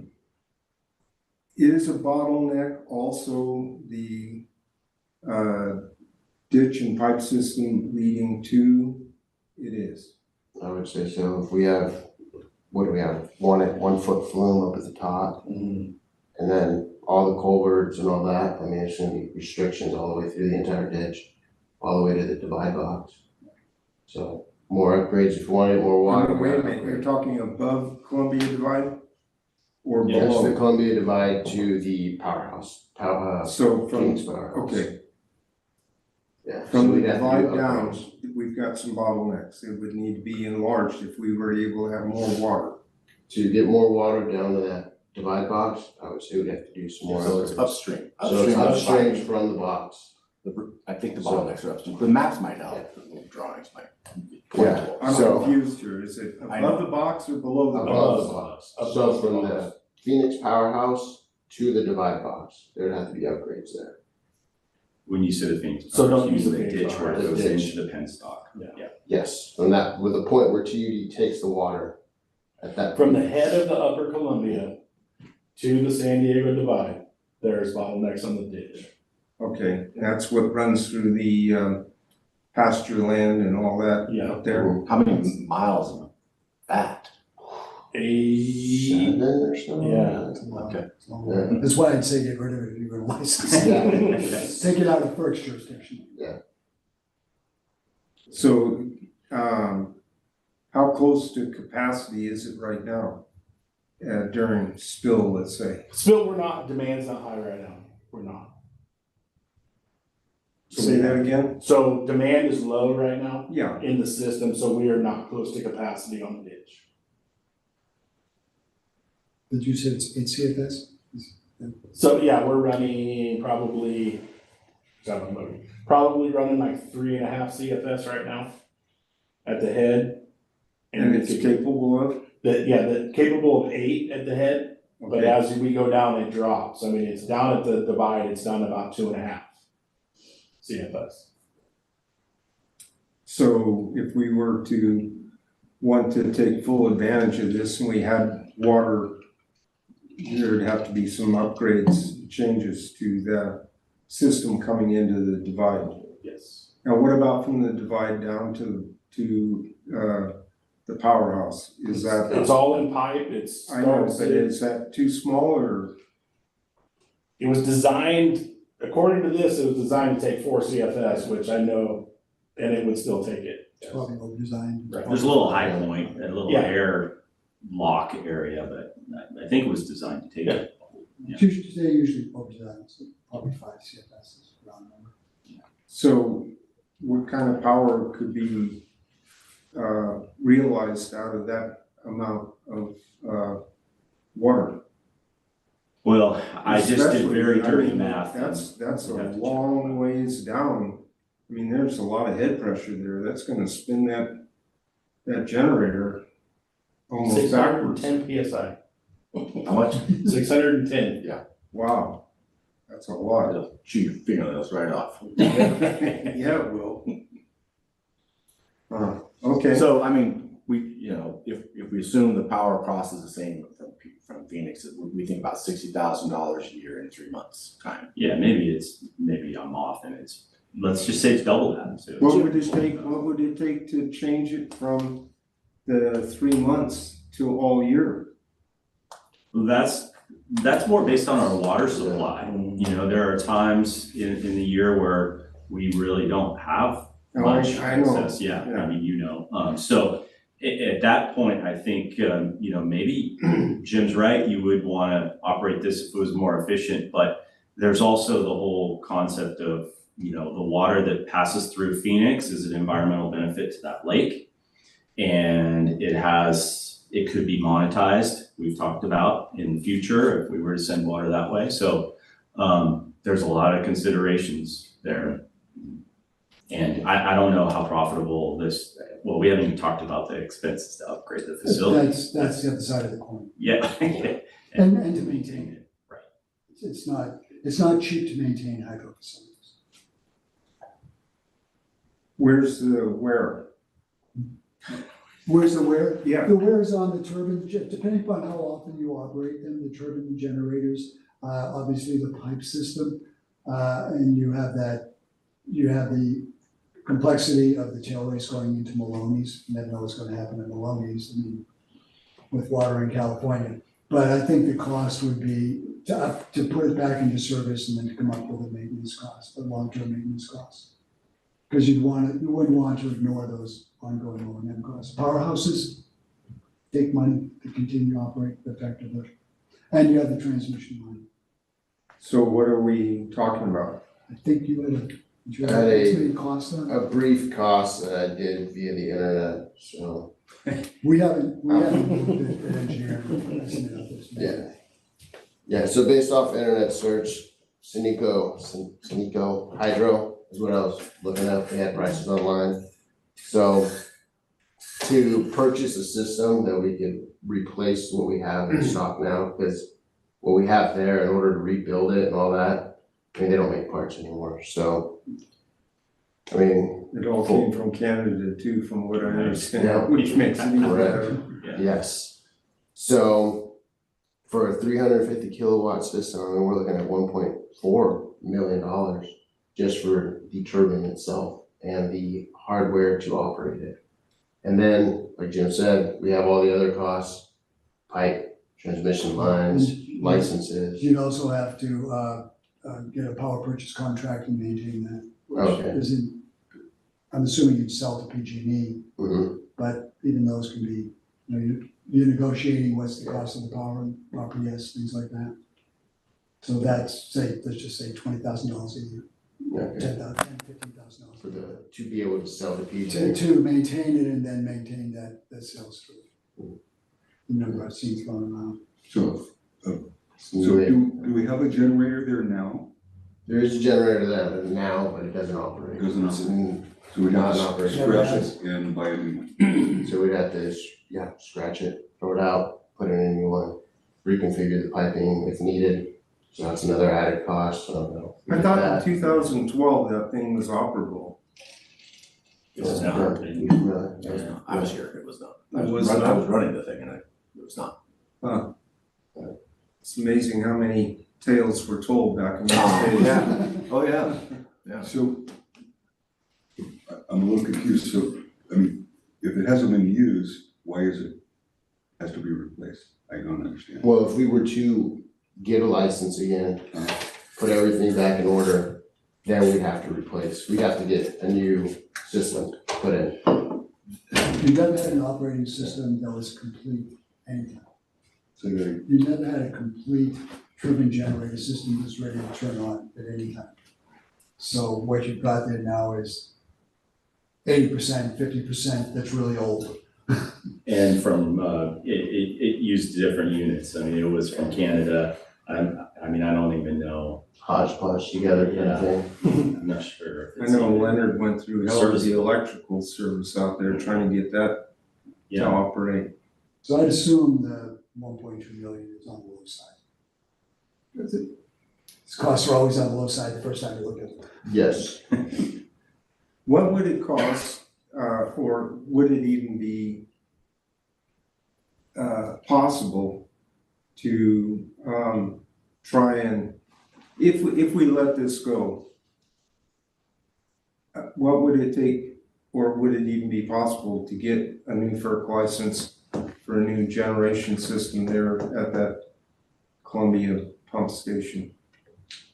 is a bottleneck also the, ditch and pipe system leading to? It is. I would say so. If we have, what do we have? 1 foot flume up at the top, and then all the culverts and all that. I mean, there's gonna be restrictions all the way through the entire ditch, all the way to the divide box. So more upgrades if you wanted more water. Wait a minute, you're talking above Columbia Divide? Or Yes, the below? Columbia Divide to the powerhouse, So Phoenix from, powerhouse. okay, Yeah. so from the we'd have to do divide down, upgrades. we've got some bottlenecks. It would need to be enlarged if we were able to have more water. To get more water down to that divide box, I would say we'd have to do some more. So it's upgrades. upstream. So it's of the upstream pipe. from the box. I think the bottlenecks are upstream. The maps might help, the little drawings might. Yeah. I'm So- confused here, is it I know. above the box or below the box? Above the box. So Above from the the box. Phoenix powerhouse to the divide box, there'd have to be upgrades there. When you say the Phoenix. So don't you use mean the the Phoenix ditch where it power. goes The ditch. into the penstock. Yeah. Yes, from that, with the point where TUD takes the water at that. From the head of the upper Columbia to the San Diego divide, there's bottlenecks on the ditch. Okay, that's what runs through the pasture land and all that Yeah. up there? How many miles of that? 7 or so. Yeah. It's a lot. Okay. It's a lot. That's why I'd say get rid of it if you're gonna license Yeah. it. Take it out of FERC's jurisdiction. So, how close to capacity is it right now? During spill, let's say? Still, demand's not high right now, we're not. Say that again? So demand is low right now Yeah, in the system, so we are not close to capacity on the ditch. Did you say it's CFS? So yeah, we're running probably running like 3.5 CFS right now at the head. and it's capable of? The capable of 8 at the head, but Okay. as we go down, it drops. I mean, it's down at the divide, it's down about 2.5 CFS. So if we were to want to take full advantage of this and we had water, there'd have to be some upgrades, changes to the system coming into the divide. Yes. Now, what about from the divide down to the powerhouse? Is that? It's all in pipe, it's. I know, but is that too small or? It was designed, according to this, it was designed to take 4 CFS, which I know, and it would still take it. It's probably over-designed. Right. There's a little high point, a little Yeah. air lock area, but I think it was designed to take it. They usually over-design, so probably 5 CFS, round number. So what kind of power could be realized out of that amount of water? Well, I just did Especially, very I dirty mean, math. That's a We'd have to check. long ways down. I mean, there's a lot of head pressure there. That's gonna spin that generator almost backwards. 610 PSI. How much? 610. Wow, that's a lot. It'll chew your fingernails right off. Yeah, it will. Okay, So, I mean, if we assume the power cost is the same from Phoenix, we think about $60,000 a year in 3 months time. Yeah, maybe I'm off and let's just say it's double that. So what would it take to change it from the 3 months to all year? That's more based on our water supply. You know, there are times in the year where we really don't have much I know. access. Yeah, Yeah. I mean, so at that point, I think, maybe Jim's right, you would wanna operate this if it was more efficient, but there's also the whole concept of, the water that passes through Phoenix is an environmental benefit to that lake. And it could be monetized, we've talked about in the future, if we were to send water that way. So, there's a lot of considerations there. And I don't know how profitable we haven't even talked about the expenses to upgrade the facility. That's the other side of the coin. Yeah. And to maintain it. Right. It's not cheap to maintain hydro facilities. Where's the where? Where's the where? Yeah. The where is on the turbine, depending upon how often you operate them, the turbine generators, obviously the pipe system, and you have the complexity of the tail race going into Maloney's. You never know what's gonna happen in Maloney's, I mean, with water in California. But I think the cost would be to put it back into service and then to come up with a maintenance cost, a long-term maintenance cost. Because you wouldn't want to ignore those ongoing O&M costs. Powerhouses take money to continue to operate effectively. And you have the transmission line. So what are we talking about? I think you had Had a- estimated cost on it. A brief cost that I did via the internet, so, We haven't looked at engineering estimate of this. yeah. Yeah, so based off internet search, Sinico Hydro is what I was looking up, they had prices online. So to purchase a system that we could replace what we have in stock now, because what we have there, in order to rebuild it and all that, I mean, they don't make parts anymore, so. I mean, It all came from Canada too, from what I Yeah. understand, which makes it even better. Yeah. yes. So for a 350 kilowatt system, I mean, we're looking at $1.4 million just for the turbine itself and the hardware to operate it. And then, like Jim said, we have all the other costs, pipe, transmission lines, licenses. You'd also have to get a power purchase contract and maintain that. Which Okay. isn't, I'm assuming you'd sell to PG&E, Mhm. but even those can be, you're negotiating what's the cost of the power and RPS, things like that. So that's, let's just say $20,000 a year, Okay. $10,000, $15,000 For to be able to sell to to, PG. to maintain it and then maintain that sales through. The number I've seen thrown around. So do we have a generator there now? There is a generator there now, but it doesn't operate. It doesn't It's in- So we'd have to Not operating. scratch it and buy a new one. So we'd have to, scratch it, throw it out, put in a new one, reconfigure the piping if needed. So that's another added cost, so. I thought in 2012 that thing was operable. It's not. Really? Yeah, I was here, it was not. I It was was I not? was running the thing and it was not. It's amazing how many tales were told back in the Oh, day. yeah, oh, yeah, yeah. So I'm a little confused. So, I mean, if it hasn't been used, why is it has to be replaced? I don't understand. Well, if we were to get a license again, put everything back in order, then we'd have to replace. We'd have to get a new system put in. You never had an operating system that was complete anytime. So they, You never had a complete turbine generator system that's ready to turn on at any time. So what you've got there now is 80%, 50% that's really old. And from, it used different units. I mean, it was from Canada. I mean, I don't even know. Hodgepodge together kind of thing. I'm not sure if I it's. know even- Leonard went through hell with the electrical service out there trying to get that to Yeah, operate. So I'd assume the 1.2 million is on the low side. These costs are always on the low side the first time you look at them. Yes. What would it cost, or would it even be possible to try and, if we let this go, what would it take, or would it even be possible to get a new FERC license for a new generation system there at that Columbia pump station?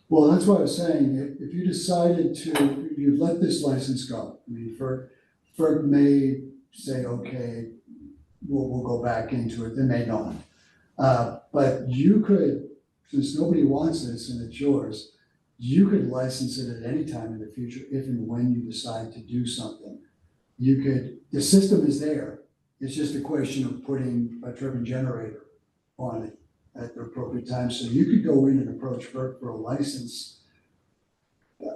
Well, that's what I was saying, if you decided to, you let this license go, I mean, FERC may say, okay, we'll go back into it, they may not. But you could, since nobody wants this and it's yours, you could license it at any time in the future, if and when you decide to do something. You could, the system is there, it's just a question of putting a turbine generator on it at the appropriate time. So you could go in and approach FERC for a license.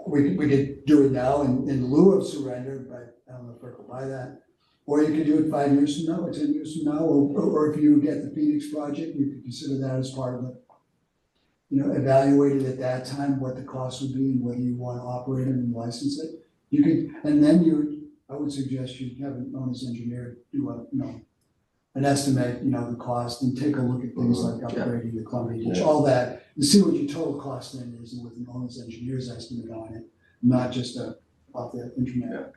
We could do it now in lieu of surrender, but I don't know if FERC will buy that. Or you could do it 5 years from now, or 10 years from now, or if you get the Phoenix project, you could consider that as part of it. Evaluate it at that time, what the cost would be and whether you want to operate it and license it. You could, and then I would suggest you have an owner's engineer do an estimate, the cost, and take a look at things like upgrading the Columbia ditch, all that, and see what your total cost then is, and with an owner's engineer's estimate on it, not just off the internet.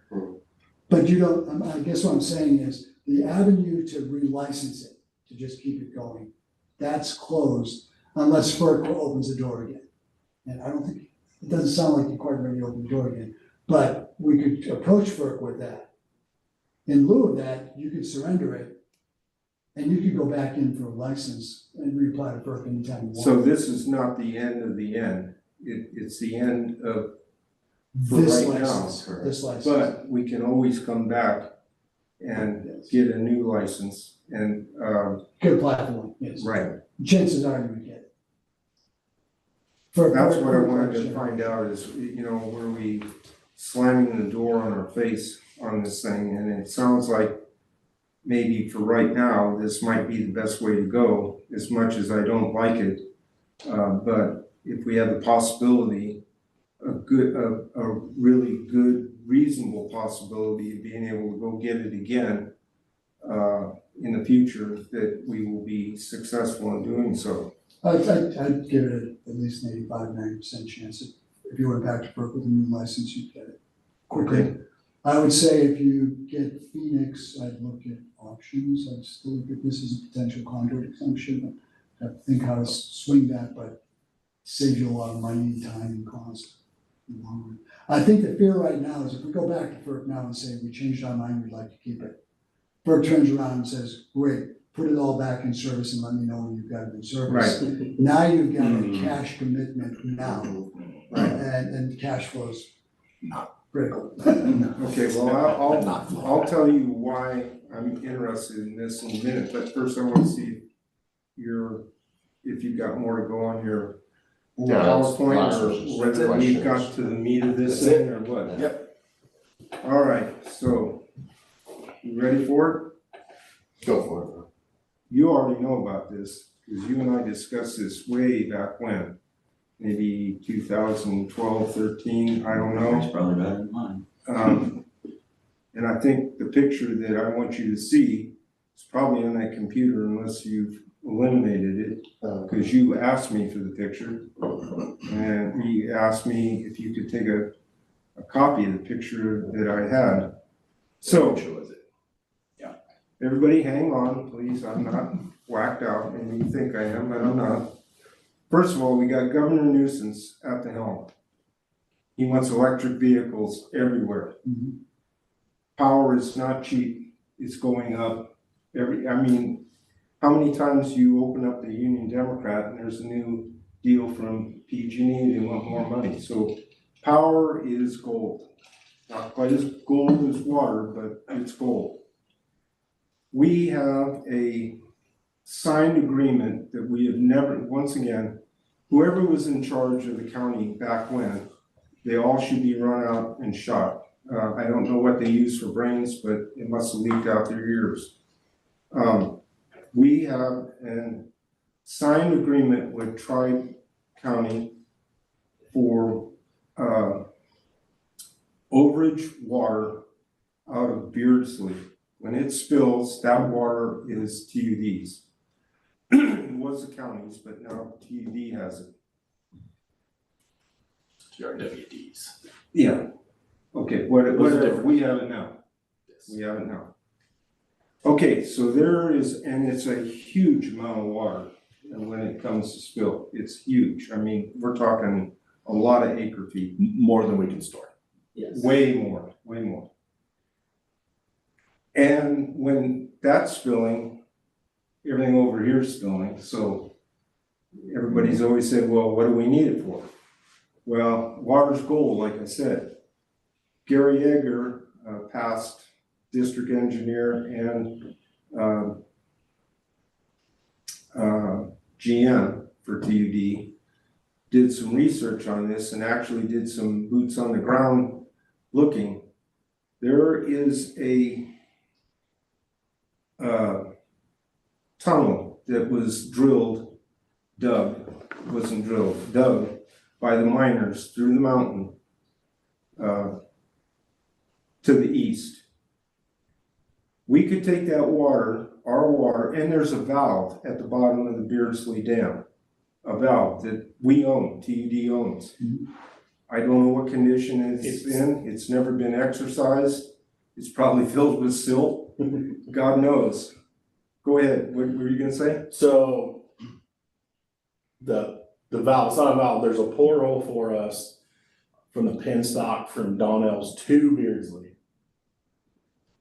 But I guess what I'm saying is, the avenue to relicense it, to just keep it going, that's closed unless FERC opens the door again. And I don't think, it doesn't sound like you're quite ready to open the door again, but we could approach FERC with that. In lieu of that, you could surrender it, and you could go back in for a license and reapply to FERC anytime you want. So this is not the end of the end, it's the end of, for This right now, license, correct. this license. but we can always come back and Yes. get a new license and, Could apply for one, yes. right. Chances are you would get it. That's what I wanted to find out is, were we slamming the door on our face on this thing? And it sounds like maybe for right now, this might be the best way to go, as much as I don't like it. But if we have the possibility, a really good, reasonable possibility of being able to go get it again in the future, that we will be successful in doing so. I'd give it at least an 85-90% chance. If you went back to FERC with a new license, you'd get it quickly. Okay. I would say if you get Phoenix, I'd look at options. I'd still look at this as a potential conduit exemption. I think how to swing that, but saves you a lot of money, time, and cost in the long run. I think the fear right now is if we go back to FERC now and say, we changed our mind, we'd like to keep it. FERC turns around and says, great, put it all back in service and let me know when you've got it in service. Right. Now you've got a cash commitment now, and cash flow's Not. critical. Okay, well, Not I'll tell you why I'm interested in this in a minute, but first I want to see if you've got more to go on your PowerPoint, or whether we've got to the meat of this thing or what. Yep. All right, so, you ready for it? Go for it. You already know about this, because you and I discussed this way back when, maybe 2012, 13, I don't know. It's probably better than mine. And I think the picture that I want you to see is probably on that computer unless you've eliminated it, because you asked me for the picture. And you asked me if you could take a copy of the picture that I had. So, everybody hang on, please, I'm not whacked out, and you think I am, but I'm not. First of all, we got Governor Nuisance at the helm. He wants electric vehicles everywhere. Mhm. Power is not cheap, it's going up how many times you open up the Union Democrat and there's a new deal from PG&E, they want more money. So power is gold. Not quite as gold as water, but it's gold. We have a signed agreement that we have never, once again, whoever was in charge of the county back when, they all should be run out and shot. I don't know what they use for brains, but it must have leaked out their ears. We have a signed agreement with Tri-County for overage water out of Beardsley. When it spills, that water is TUD's. It was the county's, but now TUD has it. TRWDs. Yeah. Okay, whatever, we have it now. We have it now. Okay, so there is, and it's a huge amount of water when it comes to spill. It's huge. I mean, we're talking a lot of acre feet. More than we can store. Yes. Way more, way more. And when that's spilling, everything over here is spilling, so everybody's always said, well, what do we need it for? Well, water's gold, like I said. Gary Yeager, past district engineer and GM for TUD, did some research on this and actually did some boots on the ground looking. There is a tunnel that was dug by the miners through the mountain to the east. We could take that water, our water, and there's a valve at the bottom of the Beardsley Dam, a valve that we own, TUD owns. I don't know what condition it's in, it's never been exercised, it's probably filled with silt, God knows. Go ahead, what were you gonna say? So the valve, it's not a valve, there's a porthole for us from the penstock from Donnell's to Beardsley.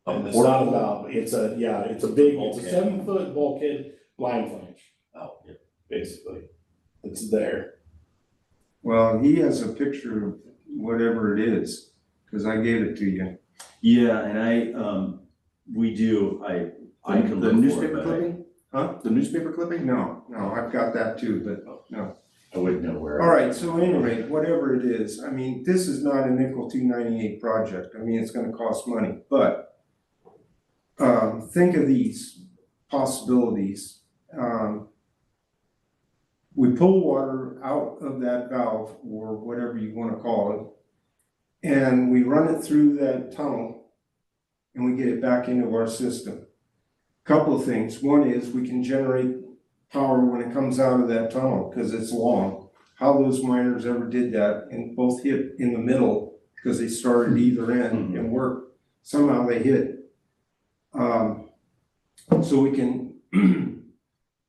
And it's not a valve, it's a big, it's a 7-foot bulkhead line flange. Oh, yeah. Basically, it's there. Well, he has a picture of whatever it is, cause I gave it to you. Yeah, and we do, I can The look for it, newspaper but clipping? Huh? The newspaper clipping? No, I've got that too, but no. I wouldn't know where. All right, so at any rate, whatever it is, I mean, this is not a nickel 298 project. I mean, it's gonna cost money, but think of these possibilities. We pull water out of that valve, or whatever you wanna call it, and we run it through that tunnel, and we get it back into our system. Couple of things. One is we can generate power when it comes out of that tunnel, because it's long. How those miners ever did that and both hit in the middle, because they started either end and worked, somehow they hit. So we can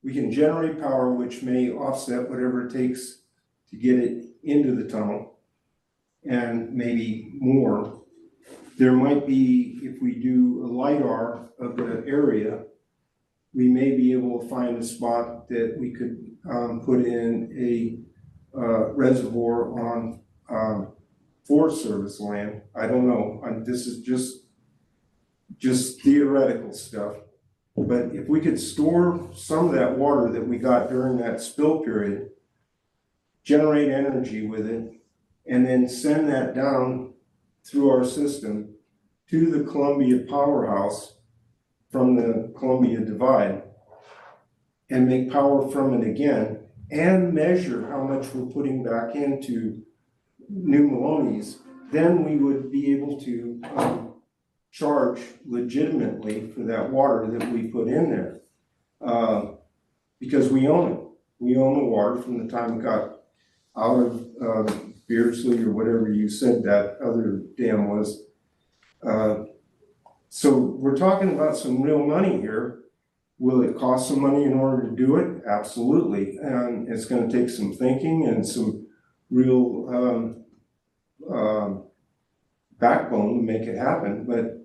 we can generate power, which may offset whatever it takes to get it into the tunnel, and maybe more. There might be, if we do a LiDAR of the area, we may be able to find a spot that we could put in a reservoir on Forest Service land. I don't know, this is just theoretical stuff. But if we could store some of that water that we got during that spill period, generate energy with it, and then send that down through our system to the Columbia powerhouse from the Columbia Divide, and make power from it again, and measure how much we're putting back into New Maloney's, then we would be able to charge legitimately for that water that we put in there. Because we own it. We own the water from the time it got out of Beardsley or whatever you said that other dam was. So we're talking about some real money here. Will it cost some money in order to do it? Absolutely. And it's going to take some thinking and some real backbone to make it happen. But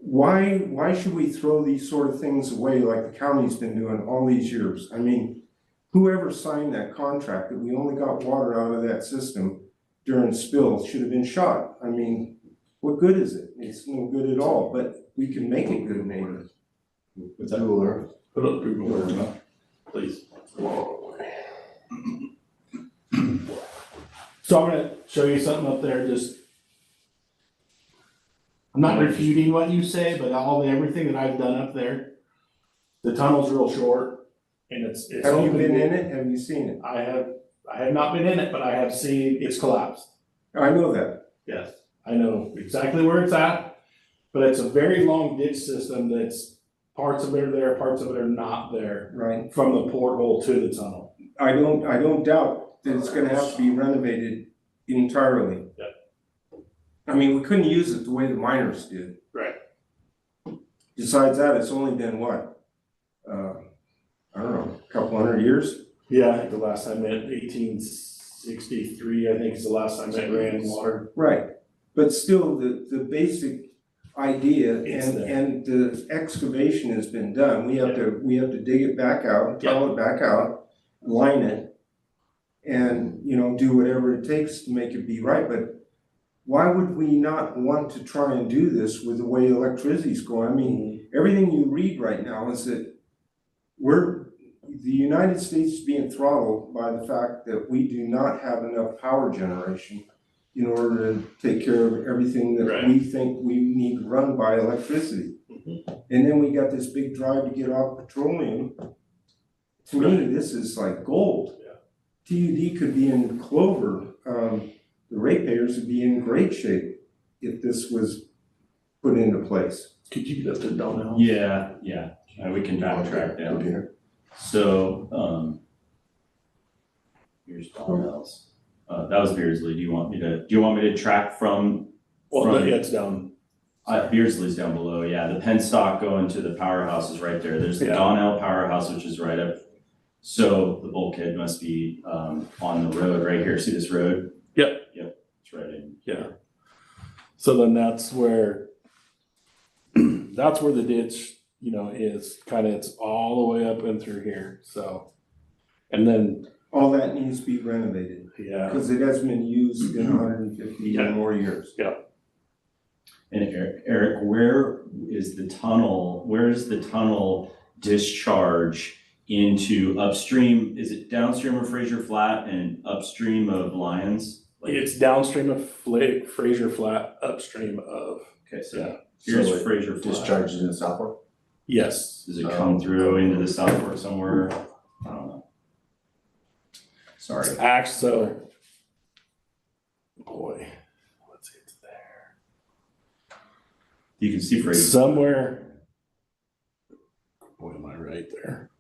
why should we throw these sort of things away like the county's been doing all these years? I mean, whoever signed that contract that we only got water out of that system during spills should have been shot. I mean, what good is it? It's no good at all, but we can make it good, maybe. What's that? Google Earth. Put up Google Earth, please. So I'm gonna show you something up there, just. I'm not refuting what you say, but everything that I've done up there, the tunnel's real short and it's. Have you been in it? Have you seen it? I have not been in it, but I have seen it's collapsed. I know that. Yes, I know exactly where it's at, but it's a very long ditch system that's parts of it are there, parts of it are not there, Right. from the porthole to the tunnel. I don't doubt that it's gonna have to be renovated entirely. Yeah. I mean, we couldn't use it the way the miners did. Right. Besides that, it's only been what? I don't know, a couple hundred years? Yeah, I think the last time it, 1863, I think is the last time it ran water. Right, but still, the basic idea It's and, there. and the excavation has been done. We have to dig it back out, tunnel it back out, line it, and, do whatever it takes to make it be right. But why would we not want to try and do this with the way electricity's going? I mean, everything you read right now is that the United States is being throttled by the fact that we do not have enough power generation in order to take care of everything that Right. we think we need to run by electricity. And then we got this big drive to get off petroleum. To me, this is like gold. Yeah. TUD could be in clover. The ratepayers would be in great shape if this was put into place. Could you get up to Donnell? Yeah, we can backtrack down. Computer. So, here's Donnell's. That was Beardsley. Do you want me to track from? Well, it's down. Beardsley's down below, yeah. The penstock going to the powerhouse is right there. There's the Yeah. Donnell powerhouse, which is right up. So the bulkhead must be on the road right here. See this road? Yep. Yep, it's right in. Yeah. So then that's where the ditch, is kind of, it's all the way up and through here, so. And then, All that needs to be renovated yeah, because it hasn't been used in 150 or more years. And Eric, where is the tunnel discharge into upstream, is it downstream of Fraser Flat and upstream of Lyons? Like, It's downstream of Fraser Flat, upstream of, okay, so yeah. here's So it Fraser Flat. Discharges in South Fork? Yes. Does it come through into the South Fork somewhere? I don't know. Sorry. So, boy, let's get to there. You can see Fraser. Somewhere, boy, am I right there?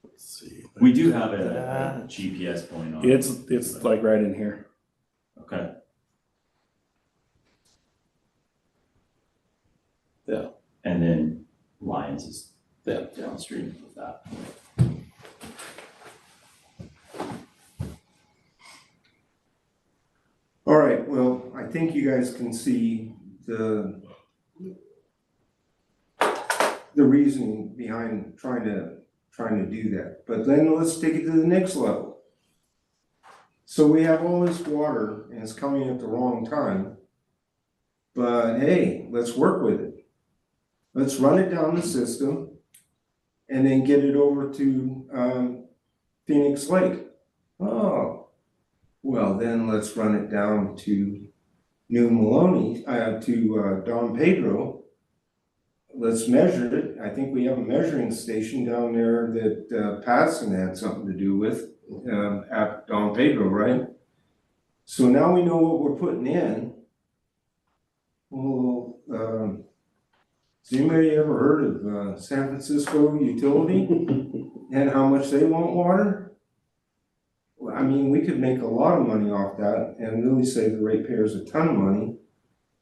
Let's see. We do have a GPS point on it. It's like right in here. Okay. Yeah. And then Lyons is Yeah. downstream of that. All right, well, I think you guys can see the reasoning behind trying to do that. But then let's take it to the next level. So we have all this water and it's coming at the wrong time. But hey, let's work with it. Let's run it down the system and then get it over to Phoenix Lake. Oh, well then let's run it down to New Maloney, to Don Pedro. Let's measure it. I think we have a measuring station down there that Patson had something to do with at Don Pedro, right? So now we know what we're putting in. Well, has anybody ever heard of San Francisco Utility and how much they want water? Well, I mean, we could make a lot of money off that and really save the ratepayers a ton of money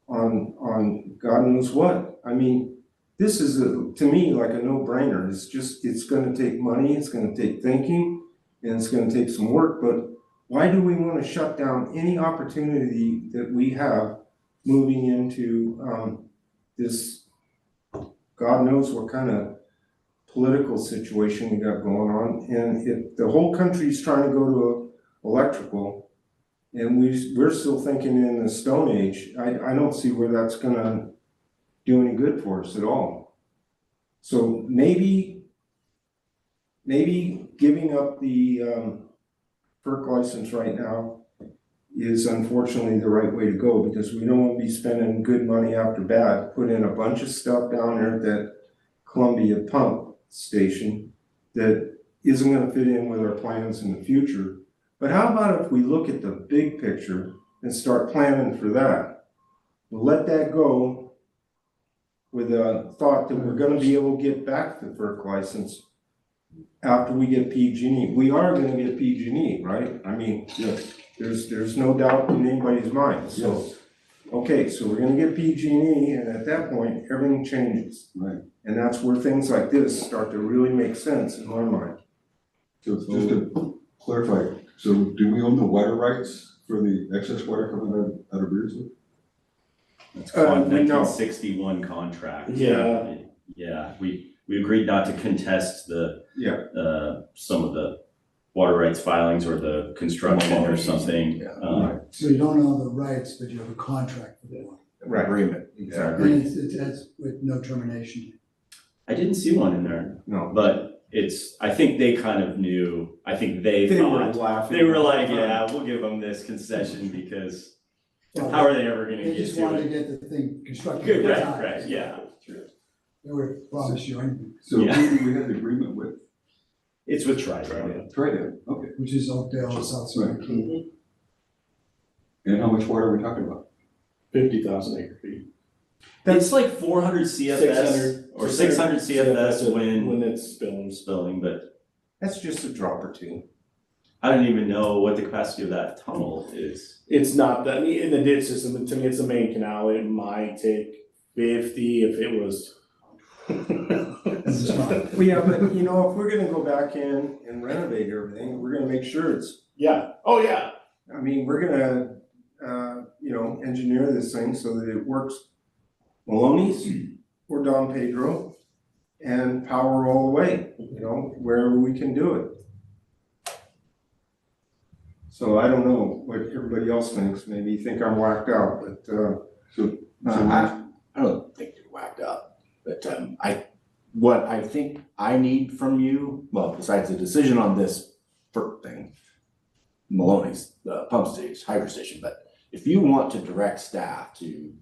on God knows what. I mean, this is, to me, like a no-brainer. It's gonna take money, it's gonna take thinking, and it's gonna take some work, but why do we wanna shut down any opportunity that we have moving into this, God knows what kind of political situation we got going on, and if the whole country's trying to go to electrical, and we're still thinking in the Stone Age, I don't see where that's gonna do any good for us at all. So maybe giving up the FERC license right now is unfortunately the right way to go, because we don't want to be spending good money after bad, put in a bunch of stuff down there at that Columbia pump station that isn't gonna fit in with our plans in the future. But how about if we look at the big picture and start planning for that? We'll let that go with a thought that we're gonna be able to get back the FERC license after we get PG&E. We are gonna get PG&E, right? I mean, Yes, there's no doubt in anybody's mind, so. yes, Okay, so we're gonna get PG&E, and at that point, everything changes. right. And that's where things like this start to really make sense in my mind. So just to clarify, so do we own the water rights for the excess water coming out of Beardsley? It's No. 1961 contract. Yeah. Yeah, we agreed not to contest Yeah. some of the water rights filings or the construction or something. Yeah. So you don't own the rights, but you have a contract for the water. Right. Agreement. Exactly. And it's with no termination. I didn't see one in there, No. but I think they kind of knew, I think they They were thought, laughing. they were like, yeah, we'll give them this concession because how are they ever gonna They get just to wanted to it? get the thing constructed. Good, at the right, time. right, yeah. They would promise you anything, So Yeah. who do we have the agreement with? It's with Trident. Trident, okay. which is Oakdale, South Sudan. And how much water are we talking about? 50,000 acre feet. It's like 400 CFS 600 or 600 CFS When it's spilling. spilling, but That's just a drop or two. I don't even know what the capacity of that tunnel is. It's not that, in the ditch system, to me, it's a main canal, it might take 50 if it was. It's not. Well, yeah, but if we're gonna go back in and renovate everything, we're gonna make sure it's, Yeah, oh yeah, I mean, we're gonna, engineer this thing so that it works Maloney's or Don Pedro and power all the way, wherever we can do it. So I don't know what everybody else thinks, maybe you think I'm whacked out, but, I don't think you're whacked up, but what I think I need from you, well, besides the decision on this FERC thing, Maloney's pump station, hydro station, but if you want to direct staff to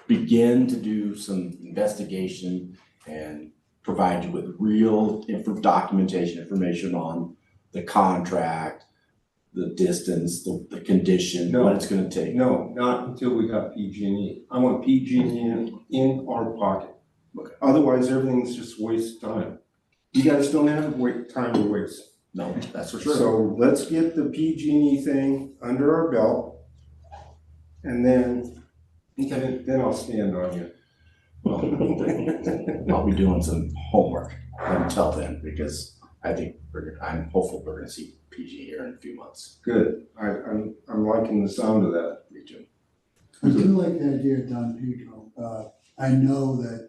begin to do some investigation and provide you with real documentation, information on the contract, the distance, the condition, what it's gonna take. No, not until we got PG&E. I want PG&E in our pocket. Okay. Otherwise, everything's just a waste of time. You guys don't have time to waste. No, that's for sure. So let's get the PG&E thing under our belt. And then I'll stand on you. Well, I'll be doing some homework until then, because I think I'm hopeful we're gonna see PG here in a few months. Good. I'm liking the sound of that. Me too. I do like the idea of Don Pedro. I know that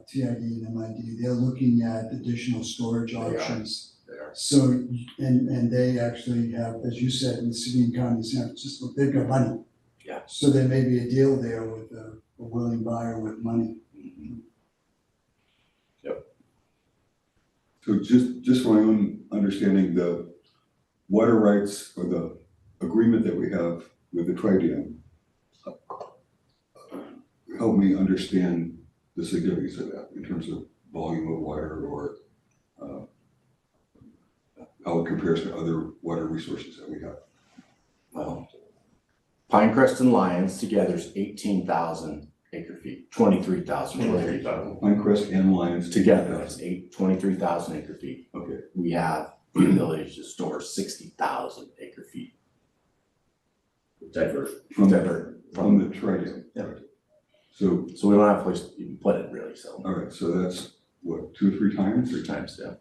TID and MID, they're looking at additional storage are. options. They are. So, and they actually have, as you said, in the city and county of San Francisco, they've got money. Yeah. So there may be a deal there with a willing buyer with money. So just for my own understanding, the water rights or the agreement that we have with the Tri-Dam, help me understand the significance of that in terms of volume of water or how it compares to other water resources that we have. Well, Pinecrest and Lions together is 18,000 acre feet, 23,000 acre feet. Pinecrest and Lions Together, it's 23,000 acre feet. Okay, We have the ability to store 60,000 acre feet. from From the Tri-Dam. Yeah. So, So we don't have a place to even put it really, so all right, so that's what, 2 or 3 times? 3 times, yeah.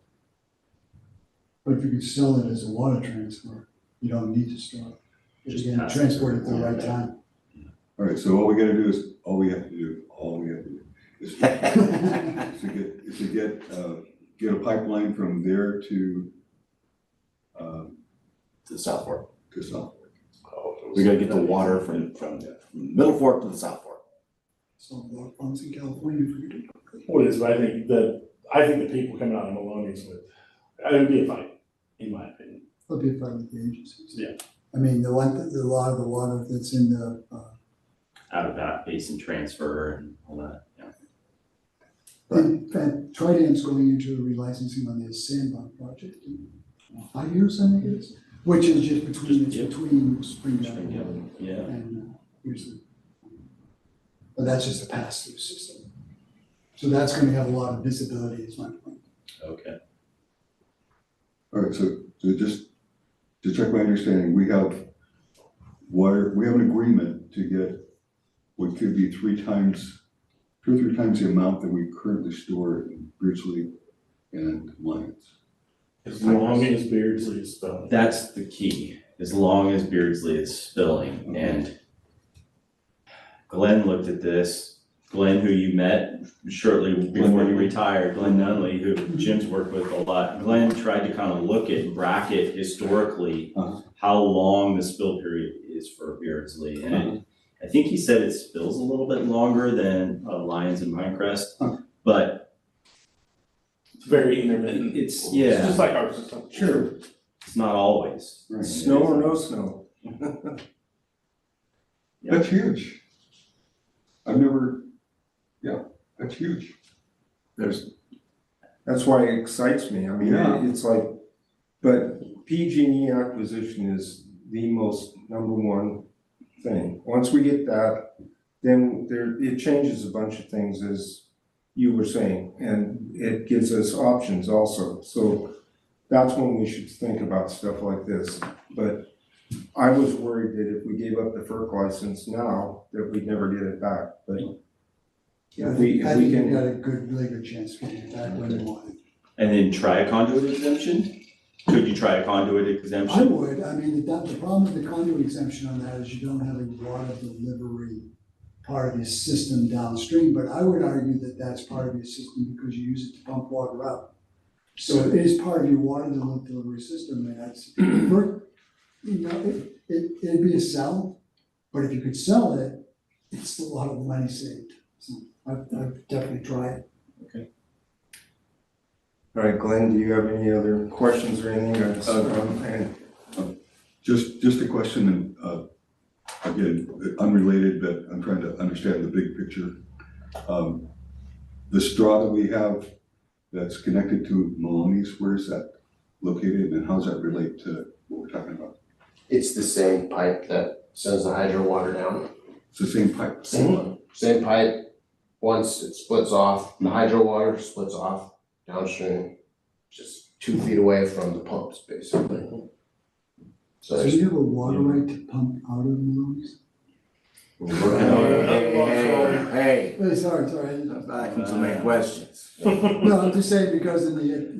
But if you could sell it as a water transfer, you don't need to store it. If Just you can pass it. transport it at the right time. All right, so all we have to do is get a pipeline from there to To the South Fork. South. We gotta get the water from Middle Fork to the South Fork. So a lot of funds in California for you to. What is, but I think the people coming out of Maloney's would, it would be a fight, in my opinion. There'll be a fight with the agencies. Yeah. I mean, a lot of the water that's in the, Out of that basin transfer and all that, yeah. and Trident's going into a relicensing on their Sandbar project in 5 years, I think it is, which is just between Springdale Yeah. and Houston. But that's just a pass-through system. So that's gonna have a lot of visibility, is my point. Okay. All right, so just to check my understanding, we have an agreement to get what could be 2 or 3 times the amount that we currently store in Beardsley and Lions. As long as Beardsley is spelled. That's the key, as long as Beardsley is spilling, and Glenn looked at this. Glenn, who you met shortly before you retired, Glenn Nunley, who Jim's worked with a lot. Glenn tried to kind of look at, bracket historically, how long the spill period is for Beardsley. And I think he said it spills a little bit longer than Lions and Pinecrest, but It's very intermittent. it's, It's yeah, just like our system. Sure. it's not always. Right. Snow or no snow. That's huge. That's huge. That's why it excites me. I mean, Yeah. it's like, but PG&E acquisition is the most number one thing. Once we get that, then it changes a bunch of things, as you were saying, and it gives us options also. So that's when we should think about stuff like this. But I was worried that if we gave up the FERC license now, that we'd never get it back, but I if think we you can. got a really good chance of getting it back when you want it. And then try a conduit exemption? Could you try a conduit I exemption? would, I mean, the problem with the conduit exemption on that is you don't have a water delivery part of your system downstream, but I would argue that that's part of your system because you use it to pump water out. So it is part of your water delivery system, and that's, it'd be a sell, but if you could sell it, it's a lot of money saved. So I'd definitely try it. All right, Glenn, do you have any other questions or anything? And Just a question, and, again, unrelated, but I'm trying to understand the big picture. The straw that we have that's connected to Maloney's, where is that located, and how does that relate to what we're talking about? It's the same pipe that sends the hydro water down. It's the same pipe? Same pipe. Once it splits off, the hydro water splits off downstream, just 2 feet away from the pumps, basically. So So there's. you have a water right to pump out of Maloney's? Hey, Hey, sorry, I'm back into my questions. No, I'm just saying because in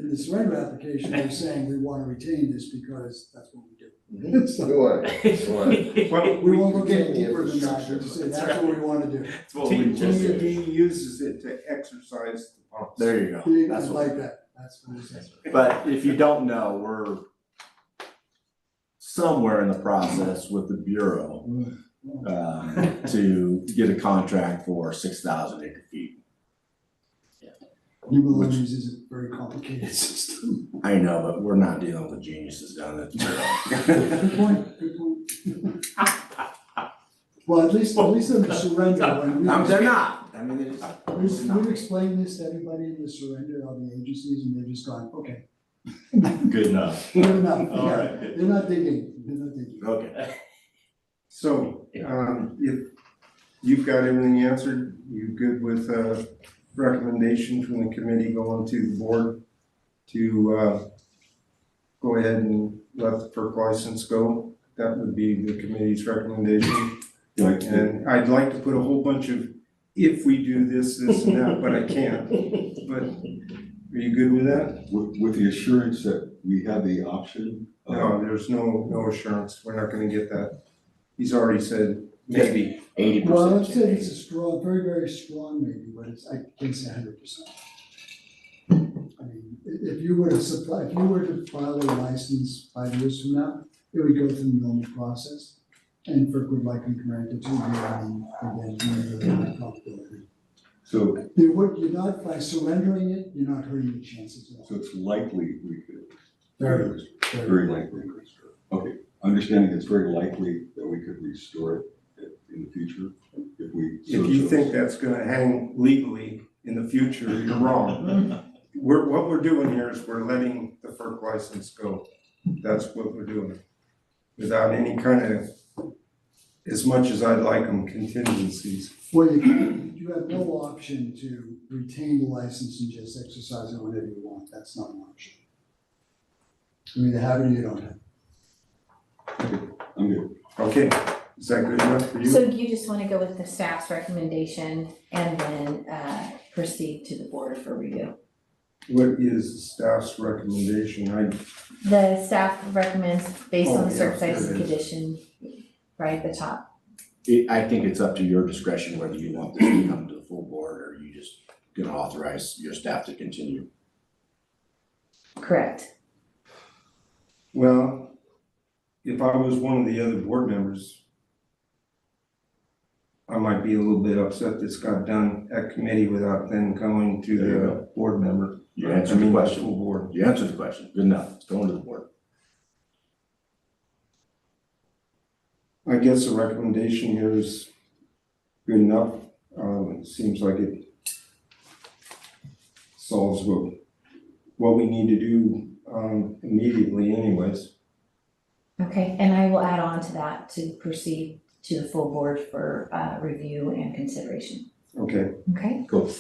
the surrender application, they're saying we want to retain this because that's what we do. So, We want it. well, we won't look any retain the deeper than that, we'll just say that's what we want to do. That's what we just did. TED uses it to exercise the pumps. There you go. I That's what. like that, that's what it says. But if you don't know, we're somewhere in the process with the Bureau to get a contract for 6,000 acre feet. New Maloney's is a very complicated system. I know, but we're not dealing with geniuses down at the Bureau. Good point, good point. Well, at least in the surrender, when They're not. I mean, they're just. we've explained this to everybody in the surrender of the agencies, and they've just gone, okay, Good enough. good enough, All yeah. right. They're not digging, they're not digging. Okay. So, if you've got everything answered, you good with recommendation from the committee going to the board to go ahead and let the FERC license go? That would be the committee's recommendation. Like, And I'd like to put a whole bunch of, if we do this, this and that, but I can't. But are you good with that? with the assurance that we have the option of. No, there's no assurance. We're not gonna get that. He's already said maybe. 80%. Well, I'd say it's a strong, very, very strong maybe, but I can't say 100%. I mean, if you were to file a license 5 years from now, it would go through the normal process. And FERC would likely grant it to you, and then you're not probability. So, You're not, by surrendering it, you're not hurting the chances at all. so it's likely we could. Very, Very likely. Okay, understanding it's very likely that we could restore it in the future if we. If you think that's gonna hang legally in the future, you're wrong. What we're doing here is we're letting the FERC license go. That's what we're doing. Without any kind of, as much as I'd like them, contingencies. Well, you have no option to retain the license and just exercise it whenever you want. That's not an option. You either have it or you don't have it. I'm good. Okay, is that good enough for you? So you just wanna go with the staff's recommendation and then proceed to the board for review? What is the staff's recommendation? The staff recommends based on the Oh, yeah, surface there it is. condition, right at the top. I think it's up to your discretion whether you want this to come to the full board or you just gonna authorize your staff to continue. Correct. Well, if I was one of the other board members, I might be a little bit upset this got done at committee without then going to There you the board member. You answered the The question. full board. You answered the question. Good enough. It's going to the board. I guess the recommendation here is good enough. It seems like it solves what we need to do immediately anyways. Okay, and I will add on to that to proceed to the full board for review and consideration. Okay, Okay? Cool.